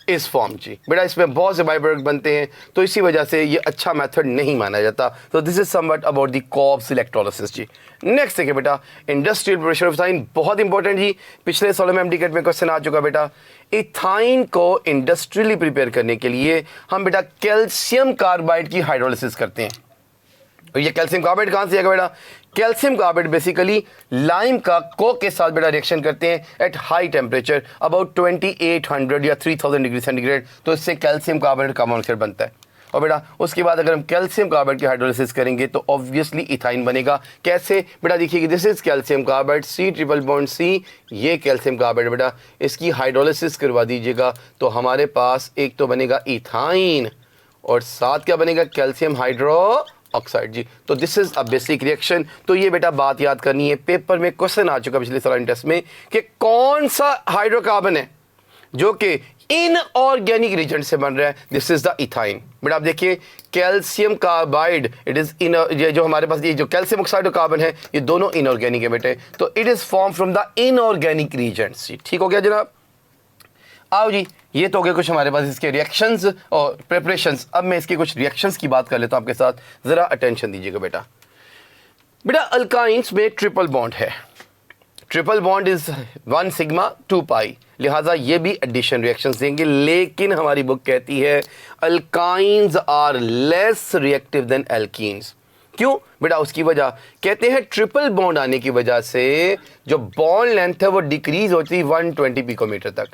इस फॉर्म जी बेटा, इसमें बहुत से बाय प्रोडक्ट बनते हैं, तो इसी वजह से ये अच्छा मेथड नहीं माना जाता। तो this is somewhat about the Kolbe's electrolysis जी। नेक्स्ट देखिए बेटा इंडस्ट्रियल प्रिपरेशन ऑफ इथाइन, बहुत इंपॉर्टेंट जी। पिछले सालों में एमडी कैट में क्वेश्चन आ चुका बेटा। इथाइन को इंडस्ट्रियली प्रिपेयर करने के लिए हम बेटा कैल्शियम कार्बाइड की हाइड्रोलिसिस करते हैं। और ये कैल्शियम कार्बाइड कहाँ से आएगा बेटा, कैल्शियम कार्बाइड बेसिकली लाइम का कोक के साथ बेटा रिएक्शन करते हैं एट हाई टेम्परेचर अबाउट 2800 या 3000 डिग्री सेंटीग्रेड। तो इससे कैल्शियम कार्बाइड का मॉलिक्यूल बनता है। और बेटा उसके बाद अगर हम कैल्शियम कार्बाइड की हाइड्रोलिसिस करेंगे तो ऑब्वियसली इथाइन बनेगा। कैसे बेटा देखिए, this is calcium carbide C triple bond C, ये कैल्शियम कार्बाइड बेटा, इसकी हाइड्रोलिसिस करवा दीजिएगा तो हमारे पास एक तो बनेगा इथाइन और साथ क्या बनेगा, कैल्शियम हाइड्रो ऑक्साइड जी। तो this is a basic reaction. तो ये बेटा बात याद करनी है, पेपर में क्वेश्चन आ चुका पिछले साल टेस्ट में कि कौन सा हाइड्रोकार्बन है जो कि इनऑर्गेनिक रिएजेंट से बन रहा है। This is the ethyne. बेटा आप देखिए calcium carbide it is in, ये जो हमारे पास ये जो कैल्शियम ऑक्साइड और कार्बन है ये दोनों इनऑर्गेनिक है बेटे। तो it is form from the inorganic reagents जी। ठीक हो गया जनाब। आओ जी, ये तो हो गए कुछ हमारे पास इसके रिएक्शंस और प्रिपरेशंस। अब मैं इसके कुछ रिएक्शंस की बात कर लेता हूं आपके साथ, जरा अटेंशन दीजिएगा बेटा। बेटा अल्काइंस में ट्रिपल बॉन्ड है। ट्रिपल बॉन्ड इज 1 सिग्मा 2 पाई, लिहाजा ये भी एडिशन रिएक्शंस देंगे। लेकिन हमारी बुक कहती है alkynes are less reactive than alkenes. क्यों बेटा? उसकी वजह कहते हैं ट्रिपल बॉन्ड आने की वजह से जो बॉन्ड लेंथ है वो डिक्रीज होती है 120 पिकोमीटर तक,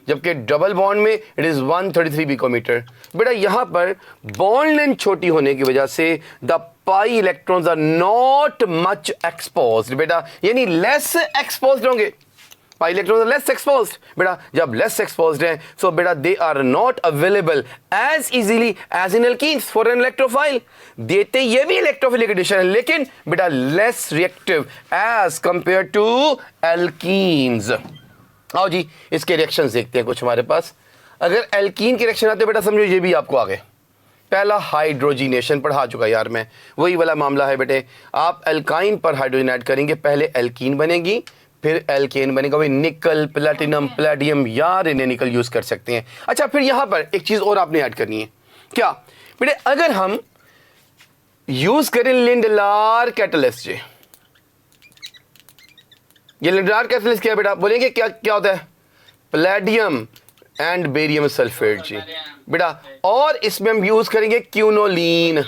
जबकि डबल बॉन्ड में इट इज़ 133 पिकोमीटर। बेटा यहाँ पर बॉन्ड लेंथ छोटी होने की वजह से the pi electrons are not much exposed, बेटा यानी लेस एक्सपोज्ड होंगे, pi electrons are less exposed. बेटा जब लेस एक्सपोज्ड हैं सो बेटा they are not available as easily as in alkenes for an electrophile. देते ये भी इलेक्ट्रोफिलिक एडिशन है लेकिन बेटा less reactive as compare to alkenes. आओ जी इसके रिएक्शंस देखते हैं कुछ हमारे पास। अगर एल्कीन के रिएक्शन आते बेटा समझो ये भी आपको आ गए। पहला हाइड्रोजिनेशन पढ़ा चुका यार मैं, वही वाला मामला है बेटे। आप एल्काइन पर हाइड्रोजन ऐड करेंगे, पहले एल्कीन बनेगी फिर एल्केन बनेगा। वही निकल, प्लेटिनम, प्लेडियम यार इन्हें निकल यूज कर सकते हैं। अच्छा फिर यहां पर एक चीज और आपने ऐड करनी है, क्या बेटे? अगर हम यूज करें लिंडलार कैटलिस्ट, ये लिंडलार कैटलिस्ट क्या है बेटा? बोलेंगे क्या क्या होता है? प्लेडियम एंड बेरियम सल्फेट जी बेटा। और इसमें हम यूज करेंगे क्यूनोलीन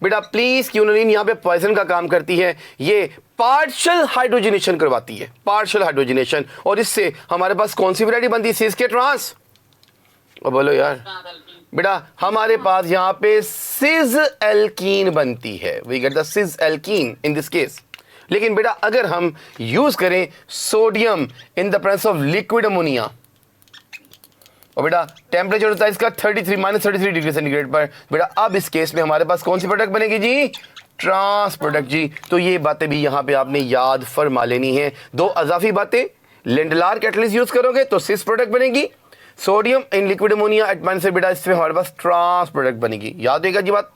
बेटा। प्लीज क्यूनोलीन यहाँ पे पॉइजन का काम करती है, ये पार्शियल हाइड्रोजनेशन करवाती है, पार्शियल हाइड्रोजनेशन। और इससे हमारे पास कौन सी वैरायटी बनती है? सिस के ट्रांस। और बोलो यार बेटा हमारे पास यहाँ पे सिस एल्कीन बनती है, we get the cis alkene in this case. लेकिन बेटा अगर हम यूज करें sodium in the presence of liquid ammonia, और बेटा टेम्परेचर होता है इसका 33 -33 डिग्री सेंटीग्रेड पर, बेटा अब इस केस में हमारे पास कौन सी प्रोडक्ट बनेगी जी? ट्रांस प्रोडक्ट जी। तो ये बातें भी यहाँ पे आपने याद फरमा लेनी है। दो अजाफी बातें, लिंडलार कैटलिस्ट यूज करोगे तो सिस प्रोडक्ट बनेगी, sodium in liquid ammonia at minus से बेटा इसमें हमारे पास ट्रांस प्रोडक्ट बनेगी। याद रहेगा जी बात?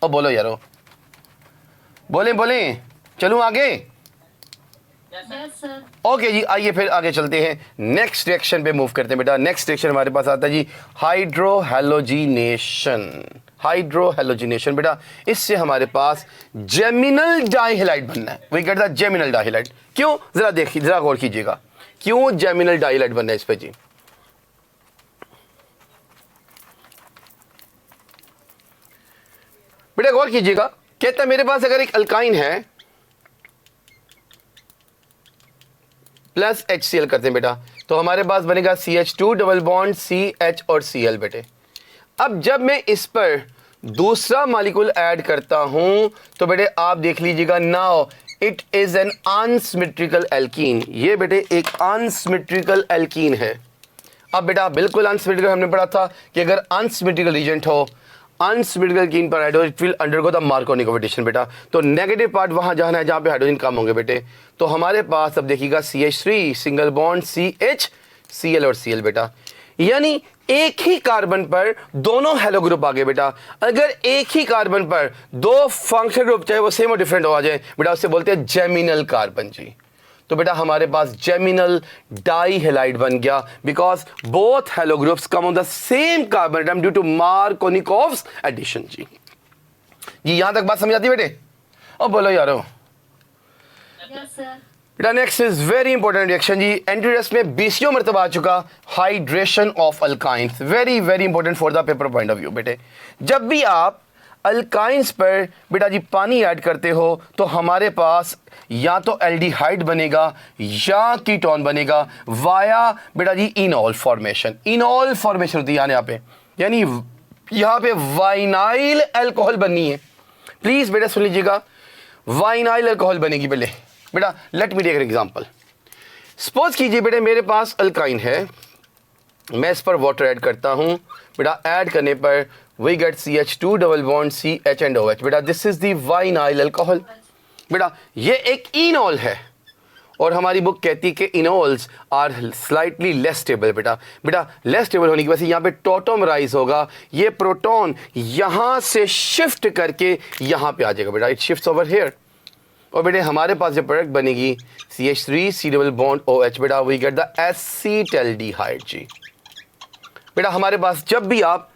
और बोलो यारो, बोले बोले चलूं आगे? ओके जी आइए फिर आगे चलते हैं, नेक्स्ट रिएक्शन पे मूव करते हैं बेटा। नेक्स्ट रिएक्शन हमारे पास आता है जी हाइड्रोहेलोजिनेशन। हाइड्रोहेलोजिनेशन बेटा इससे हमारे पास जेमिनल डाइहैलाइड बनना है, वी गेट द जेमिनल डाइहैलाइड। क्यों? जरा देखिए, जरा गौर कीजिएगा क्यों जेमिनल डाइहैलाइड बनना है इस पे जी। बेटा गौर कीजिएगा, कहता है मेरे पास अगर एक अल्काइन है प्लस HCl करते हैं बेटा, तो हमारे पास बनेगा CH2 डबल बॉन्ड CH और Cl बेटे। अब जब मैं इस पर दूसरा मॉलिक्यूल ऐड करता हूं तो बेटे आप देख लीजिएगा, now it is an unsymmetrical alkene. ये बेटे एक अनसिमेट्रिकल एल्कीन है। अब बेटा बिल्कुल अनसिमेट्रिकल हमने पढ़ा था कि अगर अनसिमेट्रिकल रीजेंट हो, अनसिमेट्रिकल एल्कीन पर hydrogen it will undergo the Markovnikov oxidation बेटा। तो नेगेटिव पार्ट वहां जाना है जहां पे हाइड्रोजन कम होंगे बेटे। तो हमारे पास अब देखिएगा CH3 single bond CH Cl और Cl बेटा, यानी एक ही कार्बन पर दोनों हेलो ग्रुप आ गए बेटा। अगर एक ही कार्बन पर दो फंक्शनल ग्रुप चाहे वो सेम और डिफरेंट हो आ जाए बेटा, उससे बोलते हैं जेमिनल कार्बन जी। तो बेटा हमारे पास जेमिनल डाइहैलाइड बन गया because both halo groups come on the same carbon atom due to Markovnikov's addition जी। यहां तक बात समझ आती है बेटे? और बोलो यारो। बेटा next is very important reaction जी, एंटीरेस्ट में 20 मरतबा आ चुका, hydration of alkynes. Very very important for the paper point of view बेटे। जब भी आप अल्काइंस पर बेटा जी पानी ऐड करते हो तो हमारे पास या तो एल्डिहाइड बनेगा या कीटोन बनेगा वाया बेटा जी इनॉल फॉर्मेशन। इनॉल फॉर्मेशन होती है यहाँ पे, यानी यहाँ पे वाइनाइल अल्कोहल बननी है। प्लीज बेटा सुन लीजिएगा, वाइनाइल अल्कोहल बनेगी पहले बेटा। Let me take an example. Suppose कीजिए बेटे मेरे पास अल्काइन है, मैं इस पर वाटर ऐड करता हूं बेटा। ऐड करने पर we get CH2 double bond CH and OH बेटा। This is the vinyl alcohol बेटा। ये एक इनॉल है और हमारी बुक कहती है कि enols are slightly less stable बेटा। बेटा लेस स्टेबल होने की वजह से यहाँ पे टॉटोमराइज होगा, ये प्रोटॉन यहाँ से शिफ्ट करके यहाँ पे आ जाएगा बेटा, इट शिफ्ट्स ओवर हियर। और बेटे हमारे पास जो प्रोडक्ट बनेगी CH3 C double bond OH बेटा, वी गेट द एसिटाल्डिहाइड जी। बेटा हमारे पास जब भी आप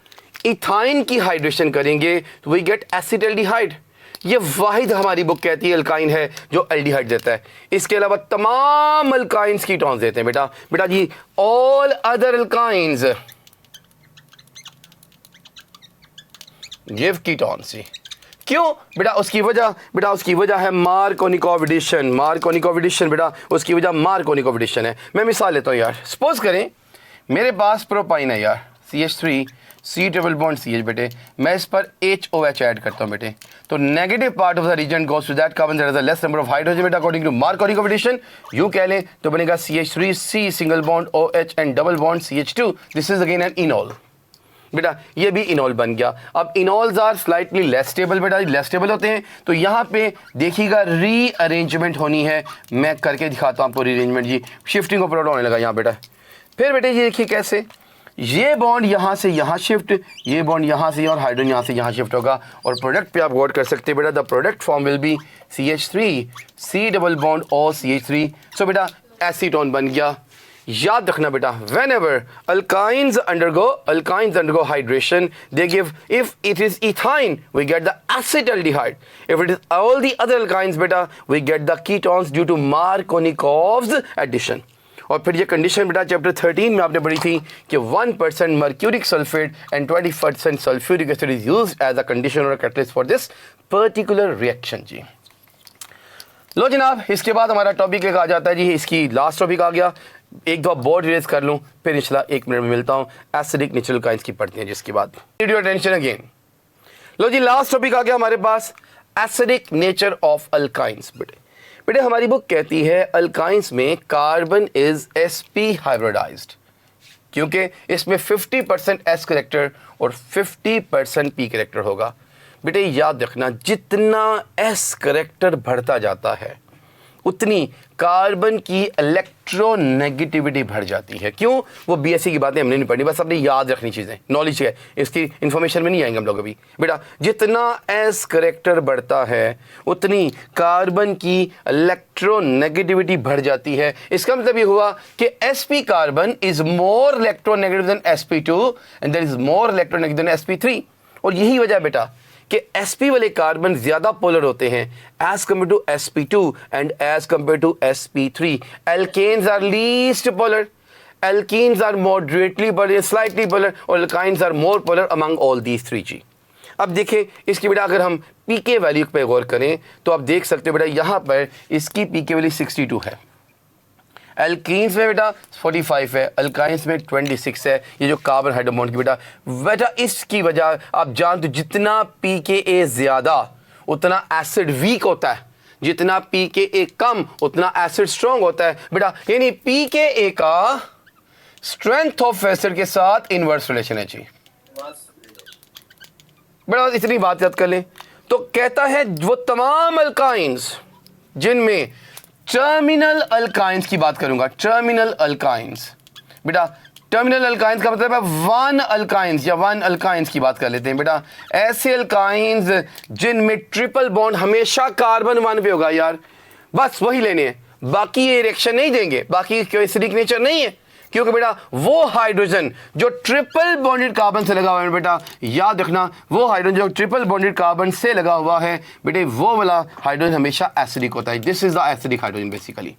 इथाइन की हाइड्रेशन करेंगे तो वी गेट एसिटाल्डिहाइड। ये वाहिद हमारी बुक कहती है अल्काइन है जो एल्डिहाइड देता है। इसके अलावा तमाम अल्काइंस कीटोन्स देते हैं बेटा। बेटा जी all other alkynes give ketones जी। क्यों बेटा? उसकी वजह है मार्कोनिकोव एडिशन। मार्कोनिकोव एडिशन बेटा उसकी वजह मार्कोनिकोव एडिशन है। मैं मिसाल लेता हूँ यार, सपोज करें मेरे पास प्रोपाइन है यार, CH3 C triple bond CH बेटे, मैं इस पर HOH ऐड करता हूँ बेटे, तो negative part of the region goes to that carbon that has the less number of hydrogen बेटा अकॉर्डिंग टू मार्कोनिकोव एडिशन। यूं कह लें तो बनेगा CH3 C single bond OH and double bond CH2। This is again an enol बेटा, ये भी enol बन गया। अब enols are slightly less stable बेटा, लेस स्टेबल होते हैं तो यहाँ पे देखिएगा रीअरेंजमेंट होनी है। मैं करके दिखाता हूँ आपको रीअरेंजमेंट जी। शिफ्टिंग ऑफ प्रोडक्ट होने लगा यहाँ बेटा। फिर बेटे ये देखिए कैसे, ये बॉन्ड यहाँ से यहाँ शिफ्ट, ये बॉन्ड यहाँ से और हाइड्रोजन यहाँ से यहाँ शिफ्ट होगा, और प्रोडक्ट पे आप गौर कर सकते हैं बेटा। The product form will be CH3 C double bond और CH3। सो बेटा एसीटोन बन गया। याद रखना बेटा, whenever alkynes undergo hydration, they give, if it is ethine we get the acetaldehyde, if it is all the other alkynes बेटा we get the ketones due to Markovnikov's addition। और फिर ये कंडीशन बेटा चैप्टर 13 में आपने पढ़ी थी कि 1% mercuric sulphate and 20% sulphuric acid is used as a condition और catalyst for this particular reaction जी। लो जनाब, इसके बाद हमारा टॉपिक एक आ जाता है जी, इसकी लास्ट टॉपिक आ गया। एक दो बोर्ड रिलीज कर लूँ, फिर इंशाल्लाह 1 मिनट में मिलता हूँ। एसिडिक नेचुरल काइंस की पढ़ते हैं जिसके बाद नीड योर अटेंशन अगेन। लो जी लास्ट टॉपिक आ गया हमारे पास, एसिडिक नेचर ऑफ अल्काइंस। बेटे हमारी बुक कहती है अल्काइंस में कार्बन इज sp हाइब्रिडाइज्ड, क्योंकि इसमें 50% S करेक्टर और 50% P करेक्टर होगा। बेटे याद रखना, जितना S करेक्टर बढ़ता जाता है उतनी कार्बन की इलेक्ट्रोनेगेटिविटी बढ़ जाती है। क्यों? वो BSc की बातें हमने नहीं पढ़ी, बस अपनी याद रखनी चीज़ें, नॉलेज है, इसकी इन्फॉर्मेशन में नहीं आएंगे हम लोग अभी। बेटा जितना S करेक्टर बढ़ता है उतनी कार्बन की इलेक्ट्रोनेगेटिविटी बढ़ जाती है। इसका मतलब ये हुआ कि sp carbon is more electronegative than sp2 and there is more electronegative than sp3। और यही वजह बेटा कि sp वाले कार्बन ज्यादा पोलर होते हैं as compare to sp2 and as compare to sp3। Alkanes are least polar, alkenes are moderately polar, slightly polar, और alkynes are more polar among all these 3 जी। अब देखिए इसकी बेटा अगर हम pK वैल्यू पे गौर करें तो आप देख सकते हो बेटा यहाँ पर इसकी pK वैल्यू 62 है, एल्कीन्स में बेटा 45 है, अल्काइंस में 26 है। ये जो कार्बन हाइड्रोबॉन्ड की बेटा इसकी वजह आप जानते हो, जितना pKa ज्यादा उतना एसिड वीक होता है, जितना pKa कम उतना एसिड स्ट्रॉन्ग होता है बेटा। यानी pKa का स्ट्रेंथ ऑफ एसिड के साथ इनवर्स रिलेशन है जी। बेटा इतनी बात याद कर लें तो कहता है वो तमाम अल्काइंस जिनमें टर्मिनल अल्काइंस की बात करूंगा, टर्मिनल अल्काइंस। बेटा टर्मिनल अल्काइंस का मतलब है 1 अल्काइंस या 1 अल्काइंस की बात कर लेते हैं बेटा। ऐसे अल्काइंस जिनमें ट्रिपल बॉन्ड हमेशा कार्बन 1 पे होगा यार, बस वही लेने हैं, बाकी ये रिएक्शन नहीं देंगे, बाकी कोई एसिडिक नेचर नहीं है। क्योंकि बेटा वो हाइड्रोजन जो ट्रिपल बॉन्डेड कार्बन से लगा हुआ है बेटा, याद रखना वो हाइड्रोजन जो ट्रिपल बॉन्डेड कार्बन से लगा हुआ है बेटे, वो वाला हाइड्रोजन हमेशा एसिडिक होता है। This is the acidic hydrogen basically.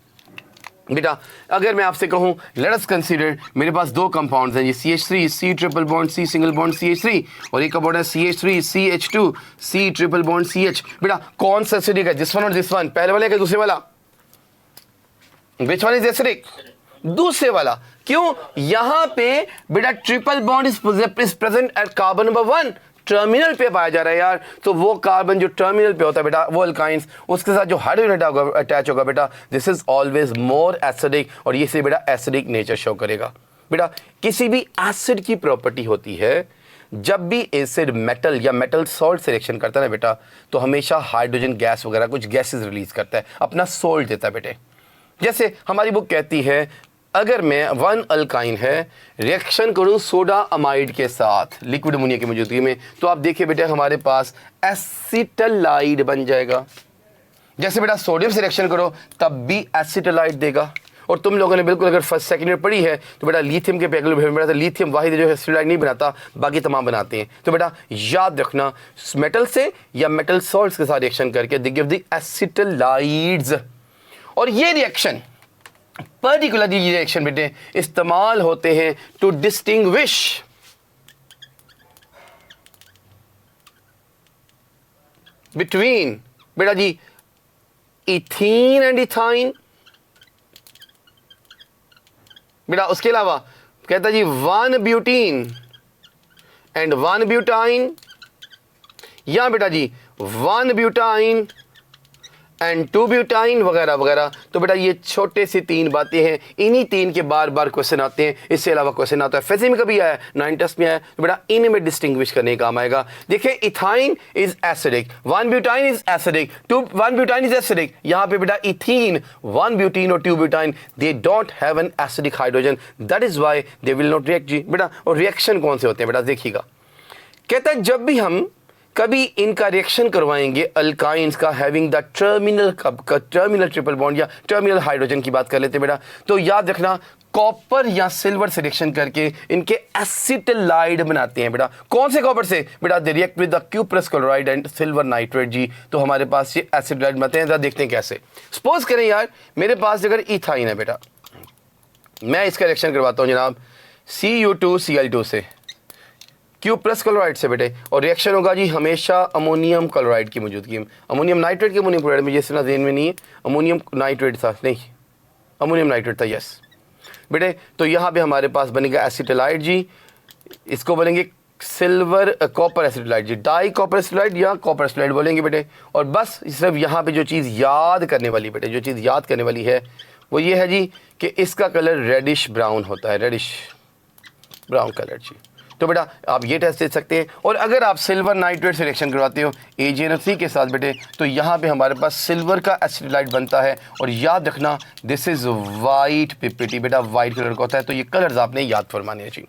बेटा अगर मैं आपसे कहूं लेट अस कंसीडर, मेरे पास 2 कंपाउंड्स हैं, ये CH3 C triple bond C single bond CH3 और एक कंपाउंड है CH3 CH2 C triple bond CH। बेटा कौन सा एसिडिक है, दिस वन और दिस वन? पहले वाले का दूसरे वाला? Which one is acidic? दूसरे वाला। क्यों? यहां पे बेटा triple bond is present at carbon number 1, terminal पे पाया जा रहा है यार। तो वो कार्बन जो टर्मिनल पे होता है बेटा, वो अल्काइंस, उसके साथ जो हाइड्रोजन अटैच होगा बेटा, this is always more acidic, और ये से बेटा एसिडिक नेचर शो करेगा। बेटा किसी भी एसिड की प्रॉपर्टी होती है, जब भी एसिड मेटल या मेटल सॉल्ट से रिएक्शन करता है ना बेटा, तो हमेशा हाइड्रोजन गैस वगैरह कुछ गैसेस रिलीज करता है, अपना सोल्ट देता है बेटे। जैसे हमारी बुक कहती है अगर मैं 1 अल्काइन है रिएक्शन करूं सोडा अमाइड के साथ लिक्विड अमोनिया की मौजूदगी में, तो आप देखिए बेटा हमारे पास एसिटलाइड बन जाएगा। जैसे बेटा सोडियम से रिएक्शन करो तब भी एसिटलाइड देगा, और तुम लोगों ने बिल्कुल अगर फर्स्ट सेकंड ईयर पढ़ी है तो बेटा लिथियम के पेगुलर बिहेवियर में लिथियम वाहिद जो एसिटाइल नहीं बनाता, बाकी तमाम बनाते हैं। तो बेटा याद रखना मेटल से या मेटल सॉल्ट्स के साथ रिएक्शन करके दे गिव द एसिटाइड्स। और ये रिएक्शन पर्टिकुलरली ये रिएक्शन बेटे इस्तेमाल होते हैं टू डिस्टिंग्विश बिटवीन बेटा जी इथीन एंड इथाइन। बेटा उसके अलावा कहता जी 1 ब्यूटीन एंड 1 ब्यूटाइन, या बेटा जी 1 ब्यूटाइन एंड 2 ब्यूटाइन वगैरह वगैरह। तो बेटा ये छोटे सी 3 बातें हैं, इन्हीं 3 के बार बार क्वेश्चन आते हैं। इससे अलावा क्वेश्चन आता है फिजिक्स में कभी आया, 9 टेस्ट में आया, तो बेटा इनमें डिस्टिंग्विश करने का काम आएगा। देखिए ethyne is acidic, 1 butyne is acidic, 1 butyne is acidic. यहाँ पे बेटा इथीन, 1 ब्यूटीन और 2 butyne they don't have an acidic hydrogen, that is why they will not react. जी बेटा और रिएक्शन कौन से होते हैं बेटा देखिएगा, कहता है जब भी हम कभी इनका रिएक्शन करवाएंगे अल्काइंस का having the terminal triple bond या टर्मिनल हाइड्रोजन की बात कर लेते हैं बेटा, तो याद रखना कॉपर या सिल्वर से रिएक्शन करके इनके एसिटाइड बनाते हैं। बेटा कौन से कॉपर से? बेटा they react with the cuprous chloride and silver nitrate. जी तो हमारे पास ये एसिटाइड बनाते हैं, देखते हैं कैसे। सपोज करें यार मेरे पास अगर इथाइन है बेटा, मैं इसका रिएक्शन करवाता हूँ जनाब Cu2Cl2 से, क्यूप्रस क्लोराइड से बेटे, और रिएक्शन होगा जी हमेशा अमोनियम क्लोराइड की मौजूदगी में, अमोनियम नाइट्रेट के अमोनियम क्लोराइड में, जैसे ना जेन में नहीं है, अमोनियम नाइट्रेट था, नहीं अमोनियम नाइट्रेट था, यस बेटे। तो यहाँ पे हमारे पास बनेगा एसिटाइड जी, इसको बोलेंगे सिल्वर कॉपर एसिटाइड जी, डाई कॉपर एसिटाइड या कॉपर एसिटाइड बोलेंगे बेटे। और बस सिर्फ यहाँ पे जो चीज़ याद करने वाली बेटे, जो चीज़ याद करने वाली है वो ये है जी कि इसका कलर रेडिश ब्राउन होता है, रेडिश ब्राउन कलर जी। तो बेटा आप ये टेस्ट दे सकते हैं। और अगर आप सिल्वर नाइट्रेट से रिएक्शन करवाते हो AgNO3 के साथ बेटे, तो यहाँ पे हमारे पास सिल्वर का एसिटाइड बनता है। और याद रखना दिस इज़ वाइट PPT, बेटा वाइट कलर का होता है। तो ये कलर्स आपने याद फरमाने हैं जी,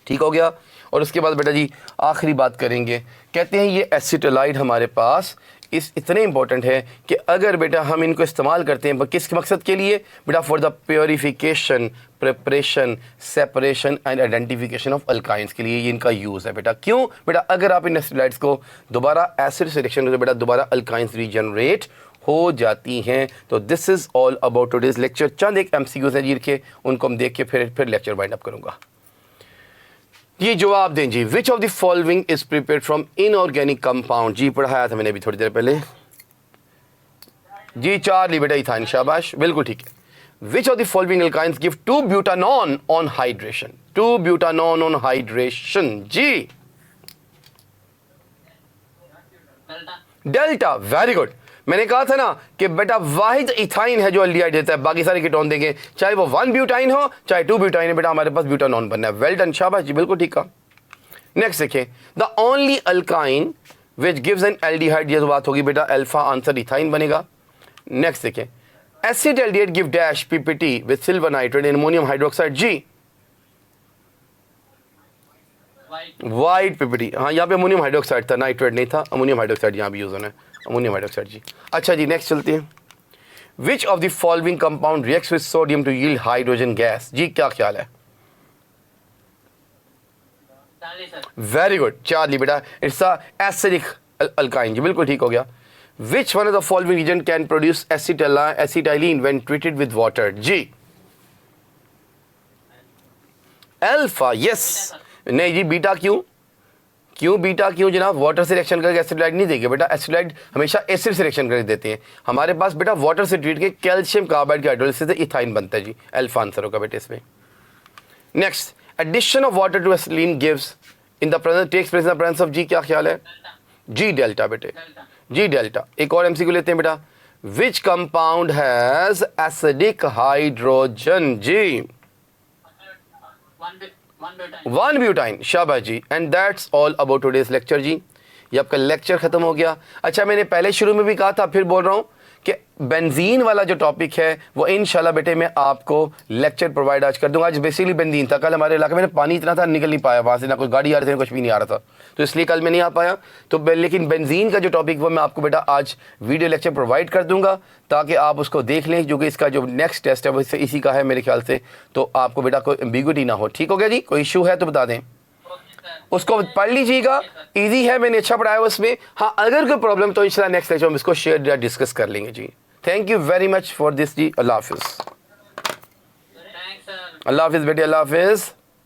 ठीक हो गया। और उसके बाद बेटा जी आखिरी बात करेंगे, कहते हैं ये एसिटाइड हमारे पास इतने इंपॉर्टेंट है कि अगर बेटा हम इनको इस्तेमाल करते हैं किस मकसद के लिए? बेटा for the purification, preparation, separation and identification of alkynes के लिए ये इनका यूज़ है बेटा। क्यों? बेटा अगर आप इन एसिटाइड्स को दोबारा एसिड से रिएक्शन करते बेटा दोबारा अल्काइंस रीजनरेट हो जाती हैं। तो this is all about today's lecture. चंद एक MCQs हैं जी के, उनको हम देख के फिर लेक्चर वाइंड अप करूँगा। ये जवाब दें जी, which of the following is prepared from inorganic compound. जी पढ़ाया था मैंने अभी थोड़ी देर पहले जी, चार्ली बेटा इथाइन, शाबाश बिल्कुल ठीक है। Which of the following alkynes give 2 butanone on hydration, 2 butanone on hydration. जी डेल्टा, वेरी गुड। मैंने कहा था ना कि बेटा वाहिद इथाइन है जो एल्डिहाइड देता है, बाकी सारे कीटोन देंगे, चाहे वो 1 ब्यूटाइन हो चाहे 2 ब्यूटाइन है, बेटा हमारे पास ब्यूटानॉन बनना है। वेल डन, शाबाश जी बिल्कुल ठीक कहा। नेक्स्ट देखिए, the only alkyne which gives an aldehyde, ये तो बात होगी बेटा अल्फा, आंसर इथाइन बनेगा। नेक्स्ट देखिए, acid aldehyde give dash PPT with silver nitrate and ammonium hydroxide. जी वाइट PPT, हाँ यहाँ पे अमोनियम हाइड्रोक्साइड था, नाइट्रेट नहीं था, अमोनियम हाइड्रोक्साइड यहाँ भी यूज होना है, अमोनियम हाइड्रोक्साइड जी। अच्छा जी नेक्स्ट चलते हैं, which of the following compound reacts with sodium to yield hydrogen gas. जी क्या ख्याल है? वेरी गुड चार्ली बेटा, इट्स अ एसिडिक अल्काइन जी, बिल्कुल ठीक हो गया। Which one of the following reason can produce acetylene when treated with water. जी अल्फा, यस। नहीं जी बीटा, क्यों बीटा क्यों जनाब? वाटर से रिएक्शन करके एसिटाइड नहीं देंगे बेटा, एसिटाइड हमेशा एसिड से रिएक्शन करके देते हैं। हमारे पास बेटा वाटर से ट्रीट के कैल्शियम कार्बाइड के हाइड्रोलिसिस से इथाइन बनता है जी, अल्फा आंसर होगा बेटे इसमें। Next, addition of water to acetylene gives in the presence takes place in the presence of. जी क्या ख्याल है? जी डेल्टा बेटे, जी डेल्टा। एक और MCQ लेते हैं बेटा, which compound has acidic hydrogen. जी 1 ब्यूटाइन, शाबाश जी। And that's all about today's lecture जी, ये आपका लेक्चर खत्म हो गया। अच्छा मैंने पहले शुरू में भी कहा था, फिर बोल रहा हूँ कि बेंजीन वाला जो टॉपिक है वो इंशाल्लाह बेटे मैं आपको लेक्चर प्रोवाइड आज कर दूंगा। आज बेसिकली बेंजीन था, कल हमारे इलाके में पानी इतना था निकल नहीं पाया वहाँ से, ना कोई गाड़ी आ रही थी ना कुछ भी नहीं आ रहा था, तो इसलिए कल मैं नहीं आ पाया। तो लेकिन बेंजीन का जो टॉपिक वो मैं आपको बेटा आज वीडियो लेक्चर प्रोवाइड कर दूंगा ताकि आप उसको देख लें, जो कि इसका जो नेक्स्ट टेस्ट है वो इसी का है मेरे ख्याल से, तो आपको बेटा कोई एम्बिग्विटी ना हो। ठीक हो गया जी, कोई इशू है तो बता दें, उसको पढ़ लीजिएगा, इजी है, मैंने अच्छा पढ़ाया उसमें। हाँ अगर कोई प्रॉब्लम तो इंशाल्लाह नेक्स्ट लेक्चर में इसको शेयर या डिस्कस कर लेंगे जी। Thank you very much for this जी। अल्लाह हाफिज़। अल्लाह हाफिज़ बेटे, अल्लाह हाफिज़।